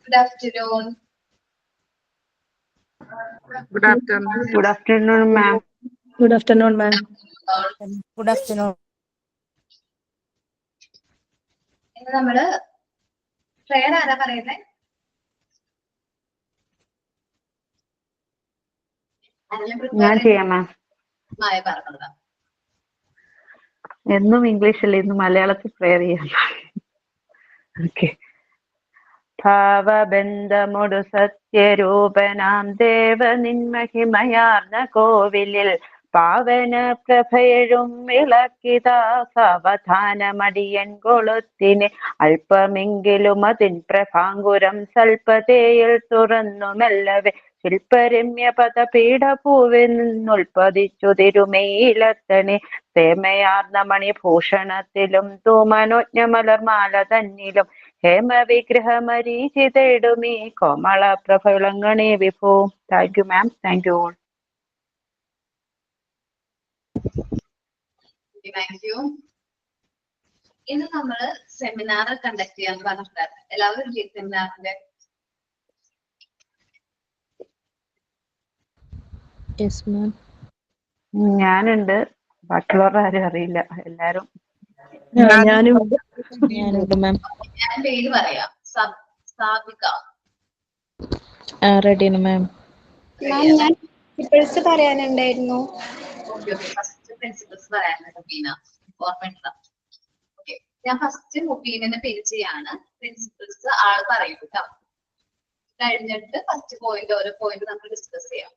Good afternoon. Good afternoon. Good afternoon, ma'am. Good afternoon, ma'am. Good afternoon. ഇന്ന് നമ്മള് prayer ആരാ പറയുന്നത്? ഞാൻ ചെയ്യാം മാം. മായ പറഞ്ഞതാ. എന്നും ഇംഗ്ലീഷല്ലേ, ഇന്ന് മലയാളത്തിൽ പ്രേയർ ചെയ്യാം. ഓക്കെ. ഭാവബന്ധമൊടു സത്യരൂപനാം ദേവ നിന്മഹിമയാർന്ന കോവിലിൽ പാവന പ്രഭയഴും വിളക്കിതാ സാവധാനമടിയൻ കൊളുത്തിന് അല്പമെങ്കിലും അതിൻ പ്രഭാങ്കുരം സൽപതയിൽ തുറന്നു മെല്ലവെ ശില്പരമ്യ പദപീഠഭൂവിൽ നിന്നുൽപ്പതിച്ചു തിരുമേയിലത്തണി തേമയാർന്ന മണിഭൂഷണത്തിലും തൂമനോജ്ഞ മലർമാല തന്നിലും ഹേമവിഗ്രഹമരീചിതേടുമീ കോമള പ്രഭളങ്ങണേ വിഭൂ. Thank you ma'am. Thank you all. Thank you. ഇന്ന് നമ്മള് സെമിനാർ കണ്ടക്ട് ചെയ്യാൻ പറഞ്ഞിട്ടുണ്ടായിരുന്നു. എല്ലാവരും സെമിനാറിന്റെ ഞാനുണ്ട്, ബാക്കിയുള്ളവരുടെ ആരും അറിയില്ല. എല്ലാരും ഞാനും മാം. ഞാൻ പേര് പറയാം. സാബിക. റെഡിയാണ് മാം. ഞാൻ പ്രിൻസിപ്പൽസ് പറയാനുണ്ടായിരുന്നു. ഫസ്റ്റ് പ്രിൻസിപ്പൽസ് പറയാനുണ്ട്. മുബീന ഓർമ്മ. ഓക്കെ, ഞാൻ ഫസ്റ്റ് മുബീനെ പേര് ചെയ്യാണ്. പ്രിൻസിപ്പൽസ് ആള് പറയും കേട്ടോ. കഴിഞ്ഞിട്ട് ഫസ്റ്റ് പോയിന്റ് ഓരോ പോയിന്റ് നമുക്ക് ഡിസ്കസ് ചെയ്യാം.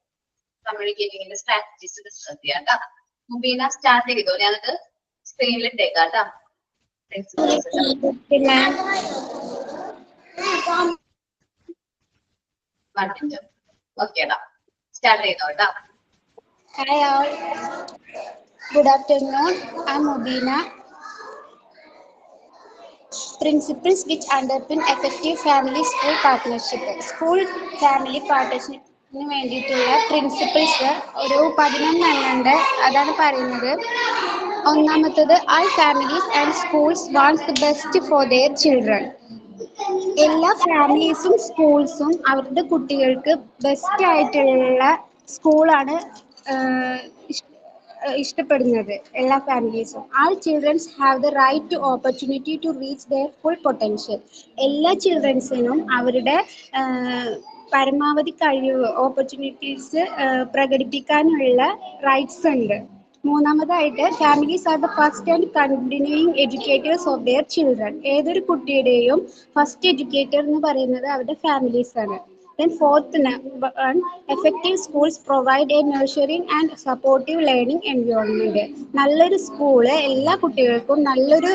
കമ്മ്യൂണിക്കേറ്റിംഗിന്റെ സ്ട്രാറ്റജീസ് ഡിസ്കസ് ചെയ്യാം കേട്ടോ. മുബീന സ്റ്റാർട്ട് ചെയ്തോ, ഞാനത് സ്ക്രീനിൽ ഇട്ടേക്കാം കേട്ടോ. ഓക്കേടാ, സ്റ്റാർട്ട് ചെയ്തോ കേട്ടോ. Hi all. Good afternoon. I'm Mubina. Principles which underpin effective family-school partnership. School family partnership വേണ്ടിയിട്ടുള്ള പ്രിൻസിപ്പിൾസ് ഒരു 11 ഉണ്ട്. അതാണ് പറയുന്നത്. ഒന്നാമത്തത്, all families and schools want the best for their children. എല്ലാ ഫാമിലീസും സ്കൂൾസും അവരുടെ കുട്ടികൾക്ക് ബെസ്റ്റ് ആയിട്ടുള്ള സ്കൂളാണ് ഇഷ്ടപ്പെടുന്നത്. എല്ലാ ഫാമിലീസും. All childrens have the right to opportunity to reach their full potential. എല്ലാ ചിൽഡ്രൻസിനും അവരുടെ പരമാവധി കഴിവ്, ഓപ്പർച്യൂണിറ്റീസ് പ്രകടിപ്പിക്കാനുള്ള റൈറ്റ്സ് ഉണ്ട്. മൂന്നാമതായിട്ട്, families are the first and continuing educators of their children. ഏതൊരു കുട്ടിയുടെയും ഫസ്റ്റ് എഡ്യൂക്കേറ്റർ എന്ന് പറയുന്നത് അവരുടെ ഫാമിലീസ് ആണ്. Then fourth one, effective schools provide a nurturing and supportive learning environment. നല്ലൊരു സ്കൂള് എല്ലാ കുട്ടികൾക്കും നല്ലൊരു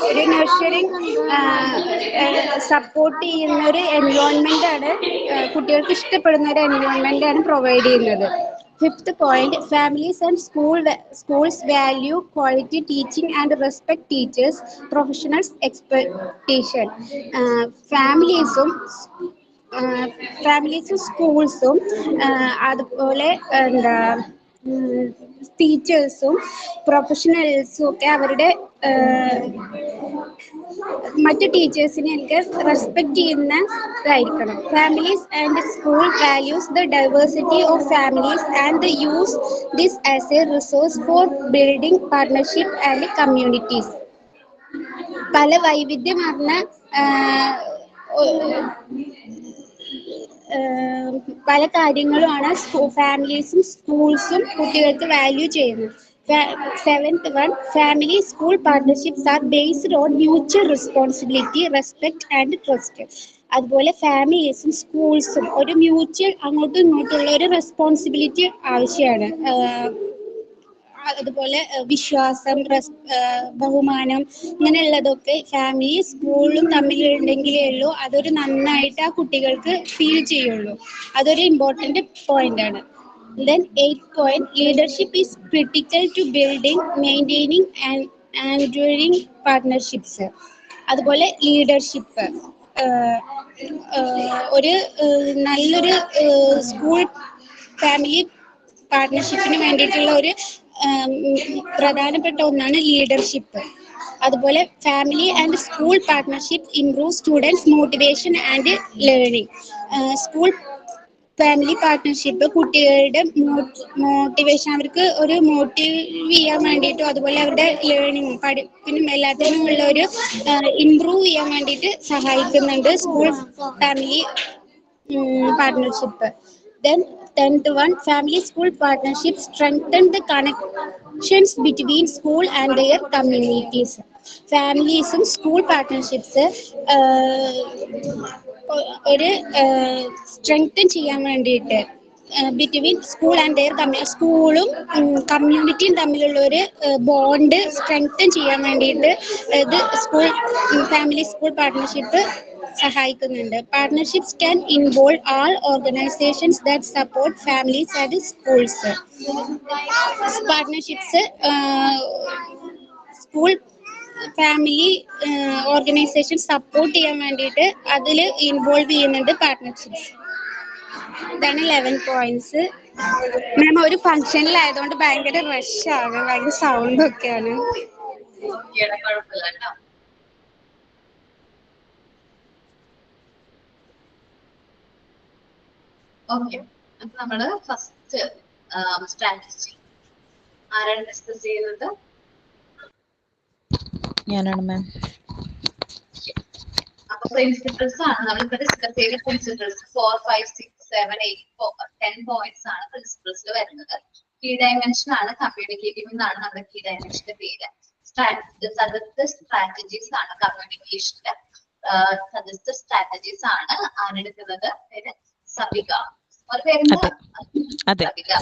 ഒരു നഴ്സറിങ് സപ്പോർട്ട് ചെയ്യുന്ന ഒരു എൻവയോൺമെന്റ് ആണ്, കുട്ടികൾക്ക് ഇഷ്ടപ്പെടുന്ന ഒരു എൻവയോൺമെന്റ് ആണ് പ്രൊവൈഡ് ചെയ്യുന്നത്. Fifth point, families and schools value quality teaching and respect teachers, professionals' expectation. ഫാമിലീസും സ്കൂൾസും അതുപോലെ ടീച്ചേഴ്സും പ്രൊഫഷണൽസും ഒക്കെ അവരുടെ മറ്റ് ടീച്ചേഴ്സിനെ ഒക്കെ റെസ്പെക്ട് ചെയ്യുന്നതായിരിക്കണം. Families and school values the diversity of families and the use this as a resource for building partnership and communities. പല വൈവിധ്യമാർന്ന പല കാര്യങ്ങളുമാണ് ഫാമിലീസും സ്കൂൾസും കുട്ടികൾക്ക് വാല്യൂ ചെയ്യുന്നത്. Seventh one, family school partnerships are based on mutual responsibility, respect and trust. അതുപോലെ ഫാമിലീസും സ്കൂൾസും ഒരു മ്യൂച്വൽ അങ്ങോട്ടും ഇങ്ങോട്ടുള്ള ഒരു റെസ്പോൺസിബിലിറ്റി ആവശ്യമാണ്. അതുപോലെ വിശ്വാസം, ബഹുമാനം, ഇങ്ങനെയുള്ളതൊക്കെ ഫാമിലി സ്കൂളും തമ്മിലുണ്ടെങ്കിലേ ഉള്ളൂ അതൊരു നന്നായിട്ട് ആ കുട്ടികൾക്ക് ഫീൽ ചെയ്യുള്ളൂ. അതൊരു ഇമ്പോർട്ടൻ്റ് പോയിന്റ് ആണ്. Then 8th point, leadership is critical to building, maintaining and enduring partnerships. അതുപോലെ ലീഡർഷിപ്പ് ഒരു നല്ലൊരു സ്കൂൾ ഫാമിലി പാർട്ട്ണർഷിപ്പിന് വേണ്ടിയിട്ടുള്ള ഒരു പ്രധാനപ്പെട്ട ഒന്നാണ് ലീഡർഷിപ്പ്. അതുപോലെ family and school partnership improve students motivation and learning. School family partnership കുട്ടികളുടെ മോട്ടിവേഷൻ, അവർക്ക് ഒരു മോട്ടീവ് ചെയ്യാൻ വേണ്ടിയിട്ടും അതുപോലെ അവരുടെ ലേണിംഗും പഠിപ്പിനും എല്ലാത്തിനും ഉള്ള ഒരു ഇംപ്രൂവ് ചെയ്യാൻ വേണ്ടിയിട്ട് സഹായിക്കുന്നുണ്ട് school family partnership. Then 10th one, family school partnership strengthen the connections between school and their communities. ഫാമിലീസും സ്കൂൾ പാർട്ട്ണർഷിപ്സ് ഒരു സ്ട്രെങ്തൻ ചെയ്യാൻ വേണ്ടിയിട്ട് ബിറ്റ്വീൻ സ്കൂൾ ആൻഡ് ദെയർ സ്കൂളും കമ്മ്യൂണിറ്റിയും തമ്മിലുള്ള ഒരു ബോണ്ട് സ്ട്രെങ്തൻ ചെയ്യാൻ വേണ്ടിയിട്ട് ഇത് സ്കൂൾ ഫാമിലി സ്കൂൾ പാർട്ട്ണർഷിപ്പ് സഹായിക്കുന്നുണ്ട്. Partnerships can involve all organisations that support families and schools. Partnerships school family organisation support ചെയ്യാൻ വേണ്ടിയിട്ട് അതിൽ ഇൻവോൾവ് ചെയ്യുന്നുണ്ട് പാർട്ട്ണർഷിപ്സ്. ഇതാണ് 11 പോയിന്റ്സ്. മാം ഒരു ഫംഗ്ഷനിലായതുകൊണ്ട് ഭയങ്കര റഷ് ആണ്, ഭയങ്കര സൗണ്ട് ഒക്കെയാണ്. കുഴപ്പമില്ല കേട്ടോ. ഓക്കെ, അപ്പൊ നമ്മള് ഫസ്റ്റ് സ്ട്രാറ്റജി ആരാണ് ഡിസ്കസ് ചെയ്യുന്നത്? ഞാനാണ് മാം. അപ്പൊ പ്രിൻസിപ്പിൾസ് ആണ് നമ്മളിപ്പോ ഡിസ്കസ് ചെയ്ത പ്രിൻസിപ്പിൾസ്. 4, 5, 6, 7, 8, 10 പോയിന്റ്സ് ആണ് പ്രിൻസിപ്പിൾസിൽ വരുന്നത്. കീ ഡയമെൻഷൻ ആണ് കമ്മ്യൂണിക്കേറ്റീവ് എന്നാണ് നമ്മുടെ കീ ഡയമെൻഷന്റെ പേര്. സജസ്റ്റ് സ്ട്രാറ്റജീസ് ആണ് കമ്മ്യൂണിക്കേഷന്റെ. സജസ്റ്റ് സ്ട്രാറ്റജീസ് ആണ് ആരെടുക്കുന്നത്? പേര് സബിക. ഒരു പേരെന്താ?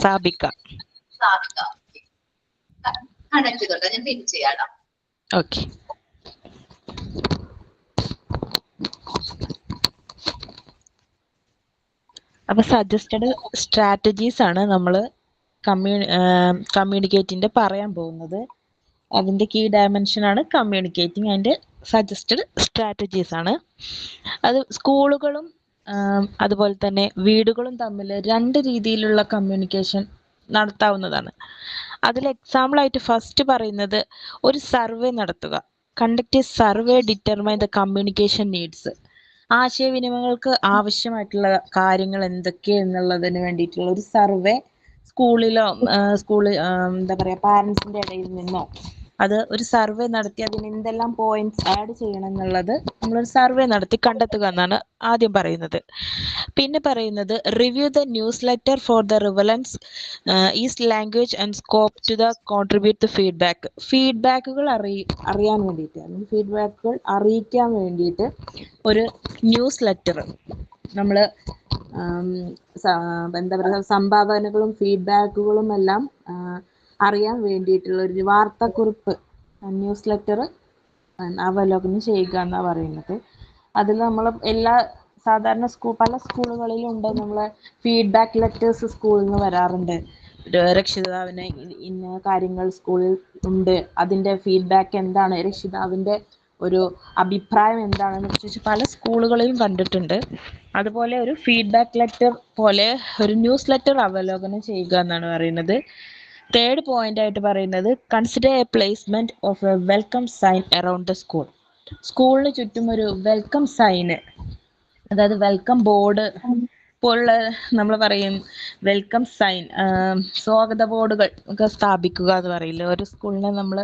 സാബിക. കണക്ട് ചെയ്തോട്ടെ, ഞാൻ പിൻ ചെയ്യാം. ഓക്കെ. അപ്പൊ സജസ്റ്റഡ് സ്ട്രാറ്റജീസ് ആണ് നമ്മൾ കമ്മ്യൂണിക്കേറ്റിന്റെ പറയാൻ പോകുന്നത്. അതിന്റെ കീ ഡയമെൻഷൻ ആണ് കമ്മ്യൂണിക്കേറ്റിംഗ് ആൻഡ് സജസ്റ്റഡ് സ്ട്രാറ്റജീസ് ആണ്. അത് സ്കൂളുകളും അതുപോലെ തന്നെ വീടുകളും തമ്മിൽ 2 രീതിയിലുള്ള കമ്മ്യൂണിക്കേഷൻ നടത്താവുന്നതാണ്. അതിൽ എക്സാമ്പിൾ ആയിട്ട് ഫസ്റ്റ് പറയുന്നത് ഒരു സർവേ നടത്തുക. Conduct a survey determine the communication needs. ആശയവിനിമയങ്ങൾക്ക് ആവശ്യമായിട്ടുള്ള കാര്യങ്ങൾ എന്തൊക്കെ എന്നുള്ളതിന് വേണ്ടിയിട്ടുള്ള ഒരു സർവേ സ്കൂളിലോ എന്താ പറയാ പാരന്റ്സിന്റെ ഇടയിൽ നിന്നോ അത് ഒരു സർവേ നടത്തി അതിന് എന്തെല്ലാം പോയിന്റ്സ് ആഡ് ചെയ്യണം എന്നുള്ളത് നമ്മളൊരു സർവേ നടത്തി കണ്ടെത്തുക എന്നാണ് ആദ്യം പറയുന്നത്. പിന്നെ പറയുന്നത് review the newsletter for the relevance is language and scope to the contribute the feedback. ഫീഡ്ബാക്കുകൾ അറിയാൻ വേണ്ടിയിട്ട് അല്ലെങ്കിൽ ഫീഡ്ബാക്കുകൾ അറിയിക്കാൻ വേണ്ടിയിട്ട് ഒരു ന്യൂസ് ലെറ്റർ നമ്മൾ എന്താ പറയുക സംഭാവനകളും ഫീഡ്ബാക്കുകളും എല്ലാം അറിയാൻ വേണ്ടിയിട്ടുള്ള ഒരു വാർത്താക്കുറിപ്പ് ന്യൂസ് ലെറ്റർ അവലോകനം ചെയ്യുക എന്നാണ് പറയുന്നത്. അതിൽ നമ്മൾ സാധാരണ പല സ്കൂളുകളിലും ഉണ്ട് നമ്മളെ ഫീഡ്ബാക്ക് ലെറ്റേഴ്സ് സ്കൂളിൽ നിന്ന് വരാറുണ്ട്. രക്ഷിതാവിന് ഇന്ന കാര്യങ്ങൾ സ്കൂളിൽ ഉണ്ട്, അതിൻ്റെ ഫീഡ്ബാക്ക് എന്താണ്, രക്ഷിതാവിൻ്റെ ഒരു അഭിപ്രായം എന്താണെന്ന് ചോദിച്ച് പല സ്കൂളുകളിലും കണ്ടിട്ടുണ്ട്. അതുപോലെ ഒരു ഫീഡ്ബാക്ക് ലെറ്റർ പോലെ ഒരു ന്യൂസ് ലെറ്റർ അവലോകനം ചെയ്യുക എന്നാണ് പറയുന്നത്. തേർഡ് പോയിന്റ് ആയിട്ട് പറയുന്നത് consider a placement of a welcome sign around the school. സ്കൂളിന് ചുറ്റും ഒരു വെൽക്കം സൈന്, അതായത് വെൽക്കം ബോർഡ് പോലുള്ള നമ്മൾ പറയും വെൽക്കം സൈൻ, സ്വാഗത ബോർഡുകൾ ഒക്കെ സ്ഥാപിക്കുക എന്ന് പറയില്ല. ഒരു സ്കൂളിനെ നമ്മൾ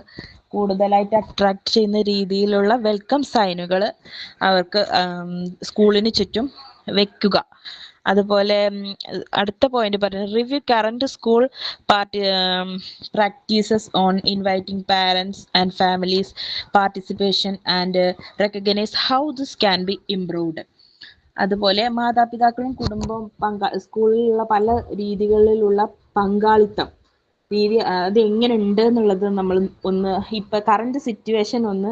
കൂടുതലായിട്ട് അട്രാക്ട് ചെയ്യുന്ന രീതിയിലുള്ള വെൽക്കം സൈനുകൾ അവർക്ക് സ്കൂളിന് ചുറ്റും വെക്കുക. അതുപോലെ അടുത്ത പോയിന്റ് പറയുന്നത് review current school practices on inviting parents and families participation and recognize how this can be improved. അതുപോലെ മാതാപിതാക്കളും കുടുംബവും സ്കൂളിലുള്ള പല രീതികളിലുള്ള പങ്കാളിത്തം രീതി അത് എങ്ങനെ ഉണ്ട് എന്നുള്ളത് നമ്മൾ ഒന്ന് ഇപ്പൊ കറന്റ് സിറ്റുവേഷൻ ഒന്ന്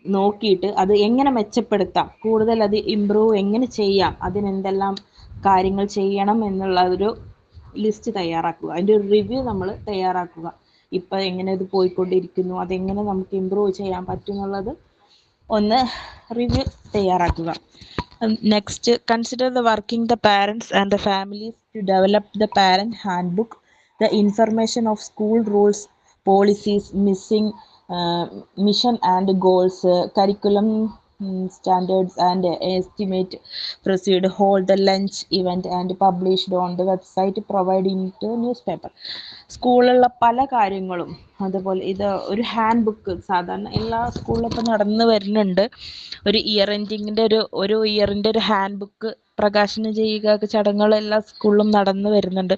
നോക്കിയിട്ട് അത് എങ്ങനെ മെച്ചപ്പെടുത്താം, കൂടുതൽ അത് ഇംപ്രൂവ് എങ്ങനെ ചെയ്യാം, അതിനെന്തെല്ലാം കാര്യങ്ങൾ ചെയ്യണം എന്നുള്ള ഒരു ലിസ്റ്റ് തയ്യാറാക്കുക. അതിൻ്റെ ഒരു റിവ്യൂ നമ്മൾ തയ്യാറാക്കുക. ഇപ്പൊ എങ്ങനെ ഇത് പോയിക്കൊണ്ടിരിക്കുന്നു, അതെങ്ങനെ നമുക്ക് ഇംപ്രൂവ് ചെയ്യാൻ പറ്റും എന്നുള്ളത് ഒന്ന് റിവ്യൂ തയ്യാറാക്കുക. Next consider the working the parents and the families to develop the parent handbook, the information of school rules, policies, missing mission and goals, curriculum standards and estimate, proceed, hold the lunch event and published on the website, provide into newspaper. സ്കൂളിലുള്ള പല കാര്യങ്ങളും അതുപോലെ ഇത് ഒരു hand book സാധാരണ എല്ലാ സ്കൂളിലും ഇപ്പം നടന്നു വരുന്നുണ്ട്. ഒരു ഇയർ എൻഡിങ്ങിൻ്റെ ഒരു ഇയറിൻ്റെ ഒരു ഹാൻഡ് ബുക്ക് പ്രകാശനം ചെയ്യുക ചടങ്ങുകൾ എല്ലാ സ്കൂളിലും നടന്നു വരുന്നുണ്ട്.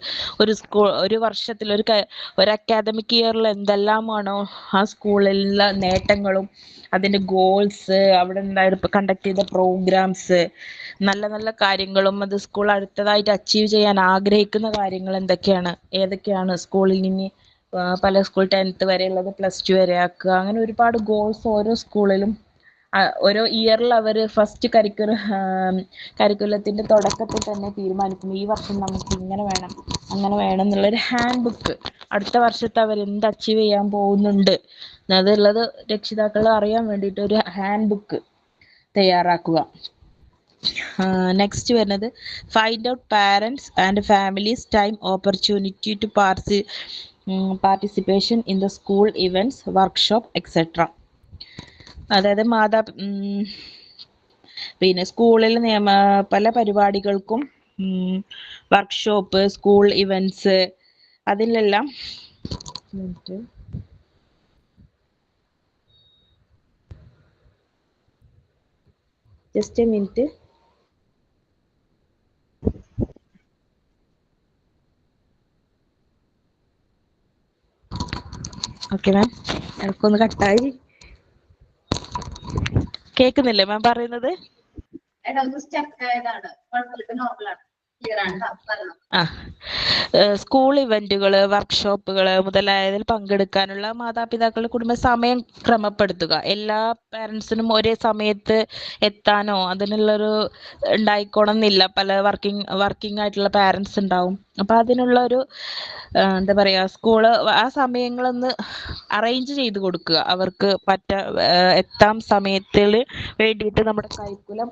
ഒരു വർഷത്തിൽ ഒരു അക്കാദമിക് ഇയറിൽ എന്തെല്ലാമാണോ ആ സ്കൂളിലുള്ള നേട്ടങ്ങളും അതിൻ്റെ ഗോൾസ്, അവിടെ ഉണ്ടായിരുന്ന കണ്ടക്ട് ചെയ്ത പ്രോഗ്രാംസ്, നല്ല നല്ല കാര്യങ്ങളും അത് സ്കൂൾ അടുത്തതായിട്ട് അച്ചീവ് ചെയ്യാൻ ആഗ്രഹിക്കുന്ന കാര്യങ്ങൾ ഏതൊക്കെയാണ് സ്കൂളിൽ നിന്ന് പല സ്കൂൾ 10th വരെയുള്ളത് +2 വരെ ആക്കുക, അങ്ങനെ ഒരുപാട് ഗോൾസ് ഓരോ സ്കൂളിലും ഓരോ ഇയറിൽ അവർ ഫസ്റ്റ് കരിക്കുലത്തിൻ്റെ തുടക്കത്തിൽ തന്നെ തീരുമാനിക്കും ഈ വർഷം നമുക്ക് ഇങ്ങനെ വേണം അങ്ങനെ വേണം എന്നുള്ളൊരു ഹാൻഡ് ബുക്ക്. അടുത്ത വർഷത്തെ അവർ എന്ത് അച്ചീവ് ചെയ്യാൻ പോകുന്നുണ്ട് അതുള്ളത് രക്ഷിതാക്കൾ അറിയാൻ വേണ്ടിയിട്ട് ഒരു ഹാൻഡ് ബുക്ക് തയ്യാറാക്കുക. നെക്സ്റ്റ് വരുന്നത് find out parents and families time opportunity to participation in the school events, workshop etcetera. അതായത് പിന്നെ സ്കൂളിൽ പല പരിപാടികൾക്കും വർക്ക്ഷോപ്പ്, സ്കൂൾ ഇവൻറ്റ്സ് അതിലെല്ലാം just a minute. Okay ma'am, എനിക്കൊന്ന് കട്ടായി കേൾക്കുന്നില്ലേ മാം പറയുന്നത്? എടാ ഒന്ന് സ്റ്റക്ക് ആയതാണ്, കുഴപ്പമില്ല, നോർമലാണ്, ക്ലിയർ ആണ് ട്ടോ, പറഞ്ഞോ. സ്കൂൾ ഇവന്റുകൾ, വർക്ക്ഷോപ്പുകൾ മുതലായതിൽ പങ്കെടുക്കാനുള്ള മാതാപിതാക്കളുടെ കുടുംബ സമയം ക്രമപ്പെടുത്തുക. എല്ലാ പാരൻസിനും ഒരേ സമയത്ത് എത്താനോ അതിനുള്ളൊരു ഉണ്ടായിക്കോണമെന്നില്ല. പല വർക്കിംഗ് ആയിട്ടുള്ള പാരൻസ് ഉണ്ടാവും. അപ്പം അതിനുള്ള ഒരു എന്താ പറയുക, സ്കൂള് ആ സമയങ്ങളൊന്ന് അറേഞ്ച് ചെയ്ത് കൊടുക്കുക. അവർക്ക് എത്താം സമയത്തിൽ വേണ്ടിയിട്ട് നമ്മുടെ കരിക്കുലം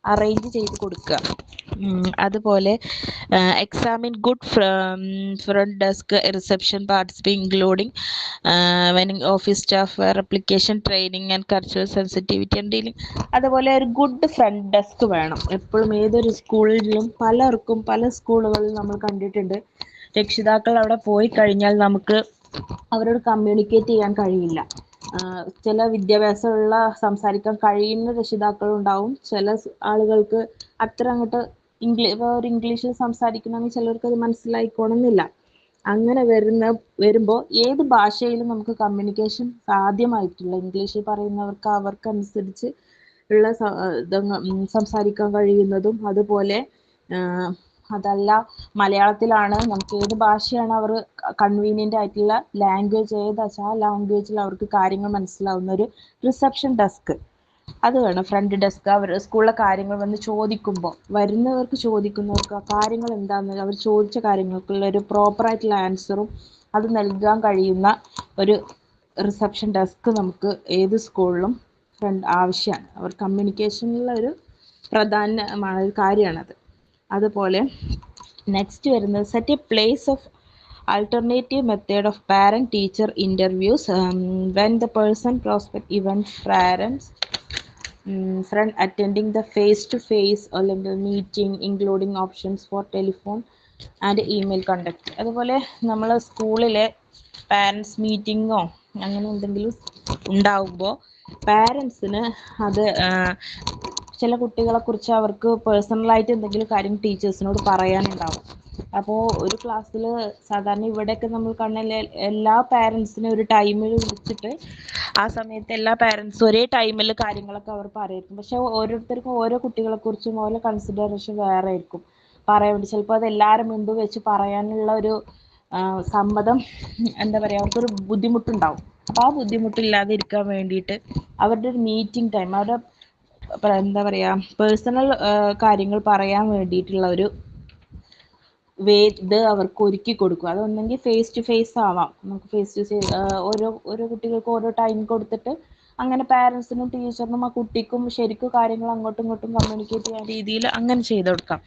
അറേഞ്ച് ചെയ്ത് കൊടുക്കുക. അതുപോലെ examine good friend desk reception participate including office staff replication training and cultural sensitivity and dealing. അതുപോലെ ഒരു ഗുഡ് ഫ്രണ്ട് ഡെസ്ക് വേണം എപ്പോഴും. ഏതൊരു സ്കൂളിലും പല സ്കൂളുകളിലും നമ്മൾ കണ്ടിട്ടുണ്ട്, രക്ഷിതാക്കൾ അവിടെ പോയി കഴിഞ്ഞാൽ നമുക്ക് അവരോട് കമ്മ്യൂണിക്കേറ്റ് ചെയ്യാൻ കഴിയില്ല. ചില വിദ്യാഭ്യാസമുള്ള സംസാരിക്കാൻ കഴിയുന്ന രക്ഷിതാക്കളുണ്ടാവും. ചില ആളുകൾക്ക് അത്ര അങ്ങോട്ട് ഇംഗ്ലീഷിൽ സംസാരിക്കണമെങ്കിൽ ചിലർക്ക് അത് മനസ്സിലായിക്കോണമെന്നില്ല. അങ്ങനെ വരുമ്പോൾ ഏത് ഭാഷയിലും നമുക്ക് കമ്മ്യൂണിക്കേഷൻ സാധ്യമായിട്ടുള്ള, ഇംഗ്ലീഷിൽ പറയുന്നവർക്ക് അവർക്കനുസരിച്ച് ഉള്ള സംസാരിക്കാൻ കഴിയുന്നതും, അതുപോലെ അതല്ല മലയാളത്തിലാണ്, നമുക്ക് ഏത് ഭാഷയാണ് അവർ കൺവീനിയൻ്റ് ആയിട്ടുള്ള ലാംഗ്വേജ് ഏതാ വെച്ചാൽ ആ ലാംഗ്വേജിൽ അവർക്ക് കാര്യങ്ങൾ മനസ്സിലാവുന്ന ഒരു റിസപ്ഷൻ ഡെസ്ക് അത് വേണം. ഫ്രണ്ട് ഡെസ്ക് അവർ സ്കൂളിലെ കാര്യങ്ങൾ വന്ന് ചോദിക്കുന്നവർക്ക് ആ കാര്യങ്ങൾ എന്താണെന്ന് അവർ ചോദിച്ച കാര്യങ്ങൾക്കുള്ള ഒരു പ്രോപ്പറായിട്ടുള്ള ആൻസറും അത് നൽകാൻ കഴിയുന്ന ഒരു റിസപ്ഷൻ ഡെസ്ക് നമുക്ക് ഏത് സ്കൂളിലും ആവശ്യമാണ്. അവർ കമ്മ്യൂണിക്കേഷനിലുള്ള ഒരു പ്രധാനമായ ഒരു കാര്യമാണത്. അതുപോലെ നെക്സ്റ്റ് വരുന്നത് set A place of alternative method of parent teacher interviews when the person prospect event parents friend attending the face to face അല്ലെങ്കിൽ meeting including options four telephone and email conduct. അതുപോലെ നമ്മൾ സ്കൂളിലെ parents മീറ്റിങ്ങോ അങ്ങനെ എന്തെങ്കിലും ഉണ്ടാവുമ്പോൾ പാരൻസിന് അത് ചില കുട്ടികളെ കുറിച്ച് അവർക്ക് പേഴ്സണലായിട്ട് എന്തെങ്കിലും കാര്യം ടീച്ചേഴ്സിനോട് പറയാനുണ്ടാവും. അപ്പോൾ ഒരു ക്ലാസ്സിൽ സാധാരണ ഇവിടെയൊക്കെ നമ്മൾ കാണുന്ന എല്ലാ പാരൻസിനും ഒരു ടൈമിൽ വിളിച്ചിട്ട് ആ സമയത്ത് എല്ലാ പാരൻസും ഒരേ ടൈമിൽ കാര്യങ്ങളൊക്കെ അവർ പറയും. പക്ഷെ ഓരോരുത്തർക്കും ഓരോ കുട്ടികളെ കുറിച്ചും ഓരോ കൺസിഡറേഷൻ വേറെ ആയിരിക്കും പറയാൻ വേണ്ടി. ചിലപ്പോൾ അത് എല്ലാവരും മുമ്പ് വെച്ച് പറയാനുള്ള ഒരു സമ്മതം എന്താ പറയുക, അവർക്കൊരു ബുദ്ധിമുട്ടുണ്ടാവും. അപ്പോൾ ആ ബുദ്ധിമുട്ടില്ലാതിരിക്കാൻ വേണ്ടിയിട്ട് അവരുടെ ഒരു മീറ്റിംഗ് ടൈം, അവരുടെ എന്താ പറയുക പേഴ്സണൽ കാര്യങ്ങൾ പറയാൻ വേണ്ടിയിട്ടുള്ള ഒരു ഇത് അവർക്ക് ഒരുക്കി കൊടുക്കുക. അതൊന്നെങ്കിൽ ഫേസ് ടു ഫേസ് ആവാം. നമുക്ക് ഫേസ് ടു ഫേസ് ഓരോ കുട്ടികൾക്ക് ഓരോ ടൈം കൊടുത്തിട്ട് അങ്ങനെ പാരൻസിനും ടീച്ചറിനും ആ കുട്ടിക്കും ശരിക്കും കാര്യങ്ങൾ അങ്ങോട്ടും ഇങ്ങോട്ടും കമ്മ്യൂണിക്കേറ്റ് ചെയ്യാൻ രീതിയിൽ അങ്ങനെ ചെയ്ത് കൊടുക്കാം.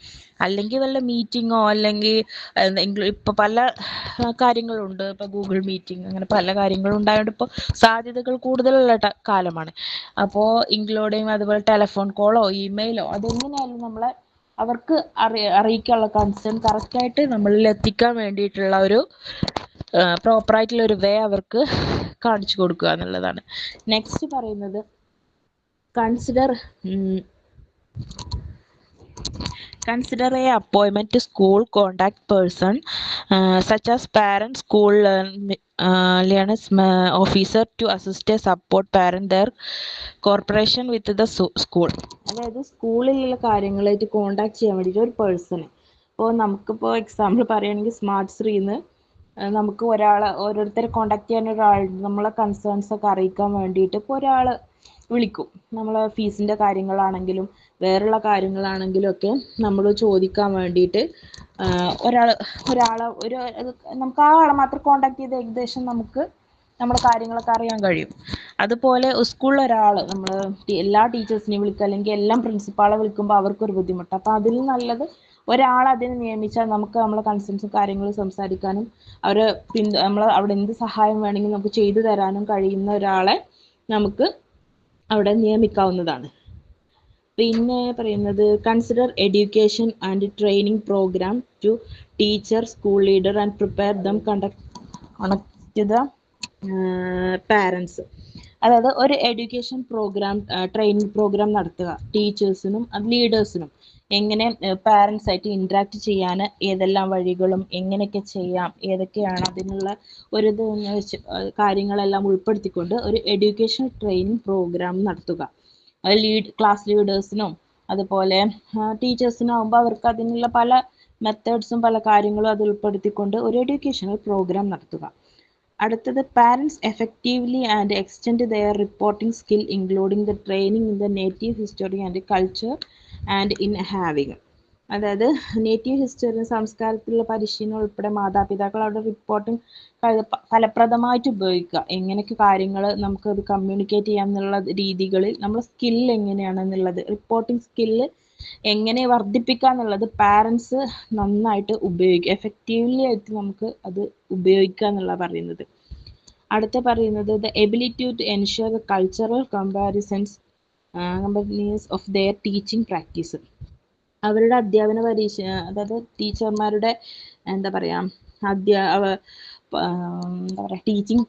അല്ലെങ്കിൽ വല്ല മീറ്റിങ്ങോ അല്ലെങ്കിൽ ഇപ്പോൾ പല കാര്യങ്ങളുണ്ട്, ഇപ്പോൾ ഗൂഗിൾ മീറ്റിംഗ് അങ്ങനെ പല കാര്യങ്ങളും ഉണ്ടായതുകൊണ്ട് ഇപ്പോൾ സാധ്യതകൾ കൂടുതലുള്ള കാലമാണ്. അപ്പോൾ ഇൻക്ലൂഡിങ് അതുപോലെ ടെലിഫോൺ കോളോ ഇമെയിലോ അതെങ്ങനെയായാലും നമ്മളെ അവർക്ക് അറിയിക്കാനുള്ള കൺസേൺ കറക്റ്റായിട്ട് നമ്മളിൽ എത്തിക്കാൻ വേണ്ടിയിട്ടുള്ള ഒരു പ്രോപ്പറായിട്ടുള്ള ഒരു വേ അവർക്ക് കാണിച്ചു കൊടുക്കുക എന്നുള്ളതാണ്. നെക്സ്റ്റ് പറയുന്നത് consider a appointment to school contact person such as parent, school learners officer to assist a support parent their cooperation with the school. അതായത് സ്കൂളിലുള്ള കാര്യങ്ങളായിട്ട് കോണ്ടാക്ട് ചെയ്യാൻ വേണ്ടിയിട്ട് ഒരു പേഴ്സണ്, ഇപ്പോൾ നമുക്കിപ്പോൾ എക്സാമ്പിൾ പറയുകയാണെങ്കിൽ സ്മാർട്ട് ശ്രീന്ന് നമുക്ക് ഓരോരുത്തരെ കോണ്ടാക്ട് ചെയ്യാൻ ഒരാൾ നമ്മളെ കൺസേൺസ് ഒക്കെ അറിയിക്കാൻ വേണ്ടിയിട്ട് ഇപ്പോൾ ഒരാൾ വിളിക്കും. നമ്മളെ ഫീസിൻ്റെ കാര്യങ്ങളാണെങ്കിലും വേറെയുള്ള കാര്യങ്ങളാണെങ്കിലും ഒക്കെ നമ്മൾ ചോദിക്കാൻ വേണ്ടിയിട്ട് നമുക്ക് ആ ആളെ മാത്രം കോണ്ടാക്ട് ചെയ്ത് ഏകദേശം നമുക്ക് നമ്മുടെ കാര്യങ്ങളൊക്കെ അറിയാൻ കഴിയും. അതുപോലെ സ്കൂളിൽ ഒരാൾ നമ്മൾ എല്ലാ ടീച്ചേഴ്സിനെയും വിളിക്കുക അല്ലെങ്കിൽ എല്ലാം പ്രിൻസിപ്പാളെ വിളിക്കുമ്പോൾ അവർക്കൊരു ബുദ്ധിമുട്ട്. അപ്പോൾ അതിൽ നല്ലത് ഒരാൾ അതിനെ നിയമിച്ചാൽ നമുക്ക് നമ്മളെ കൺസേൺസും കാര്യങ്ങളും സംസാരിക്കാനും നമ്മൾ അവിടെ എന്ത് സഹായം വേണമെങ്കിലും നമുക്ക് ചെയ്തു തരാനും കഴിയുന്ന ഒരാളെ നമുക്ക് അവിടെ നിയമിക്കാവുന്നതാണ്. പിന്നെ പറയുന്നത് consider education and training program to teacher, school leader and prepare them connect the parents. അതായത് ഒരു എഡ്യൂക്കേഷൻ പ്രോഗ്രാം ട്രെയിനിങ് പ്രോഗ്രാം നടത്തുക ടീച്ചേഴ്സിനും ലീഡേഴ്സിനും എങ്ങനെ പാരൻസ് ആയിട്ട് ഇൻട്രാക്ട് ചെയ്യാൻ ഏതെല്ലാം വഴികളും എങ്ങനെയൊക്കെ ചെയ്യാം ഏതൊക്കെയാണ് അതിനുള്ള ഒരു കാര്യങ്ങളെല്ലാം ഉൾപ്പെടുത്തിക്കൊണ്ട് ഒരു എഡ്യൂക്കേഷൻ ട്രെയിനിങ് പ്രോഗ്രാം നടത്തുക. അത് ക്ലാസ് ലീഡേഴ്സിനും അതുപോലെ ടീച്ചേഴ്സിനും ആകുമ്പോൾ അവർക്ക് അതിനുള്ള പല മെത്തേഡ്സും പല കാര്യങ്ങളും അത് ഉൾപ്പെടുത്തിക്കൊണ്ട് ഒരു എഡ്യൂക്കേഷണൽ പ്രോഗ്രാം നടത്തുക. അടുത്തത് parents effectively and extend their reporting skill including the training in the native history and culture and in having. അതായത് നേറ്റീവ് ഹിസ്റ്ററി സംസ്കാരത്തിലുള്ള പരിശീലനം ഉൾപ്പെടെ മാതാപിതാക്കൾ അവരുടെ റിപ്പോർട്ടിംഗ് ഫലപ്രദമായിട്ട് ഉപയോഗിക്കുക. എങ്ങനെയൊക്കെ കാര്യങ്ങൾ നമുക്കത് കമ്മ്യൂണിക്കേറ്റ് ചെയ്യാം എന്നുള്ള രീതികളിൽ നമ്മുടെ സ്കില്ല് എങ്ങനെയാണെന്നുള്ളത് റിപ്പോർട്ടിംഗ് സ്കില്ല് എങ്ങനെ വർദ്ധിപ്പിക്കുക എന്നുള്ളത് പാരൻസ് നന്നായിട്ട് ഉപയോഗിക്കുക, എഫക്റ്റീവ്ലി ആയിട്ട് നമുക്ക് അത് ഉപയോഗിക്കുക എന്നുള്ള പറയുന്നത്. അടുത്ത പറയുന്നത് the ability to ensure the cultural comparisons of their teaching practice. അവരുടെ അധ്യാപന അതായത് ടീച്ചർമാരുടെ എന്താ പറയുക ടീച്ചിങ്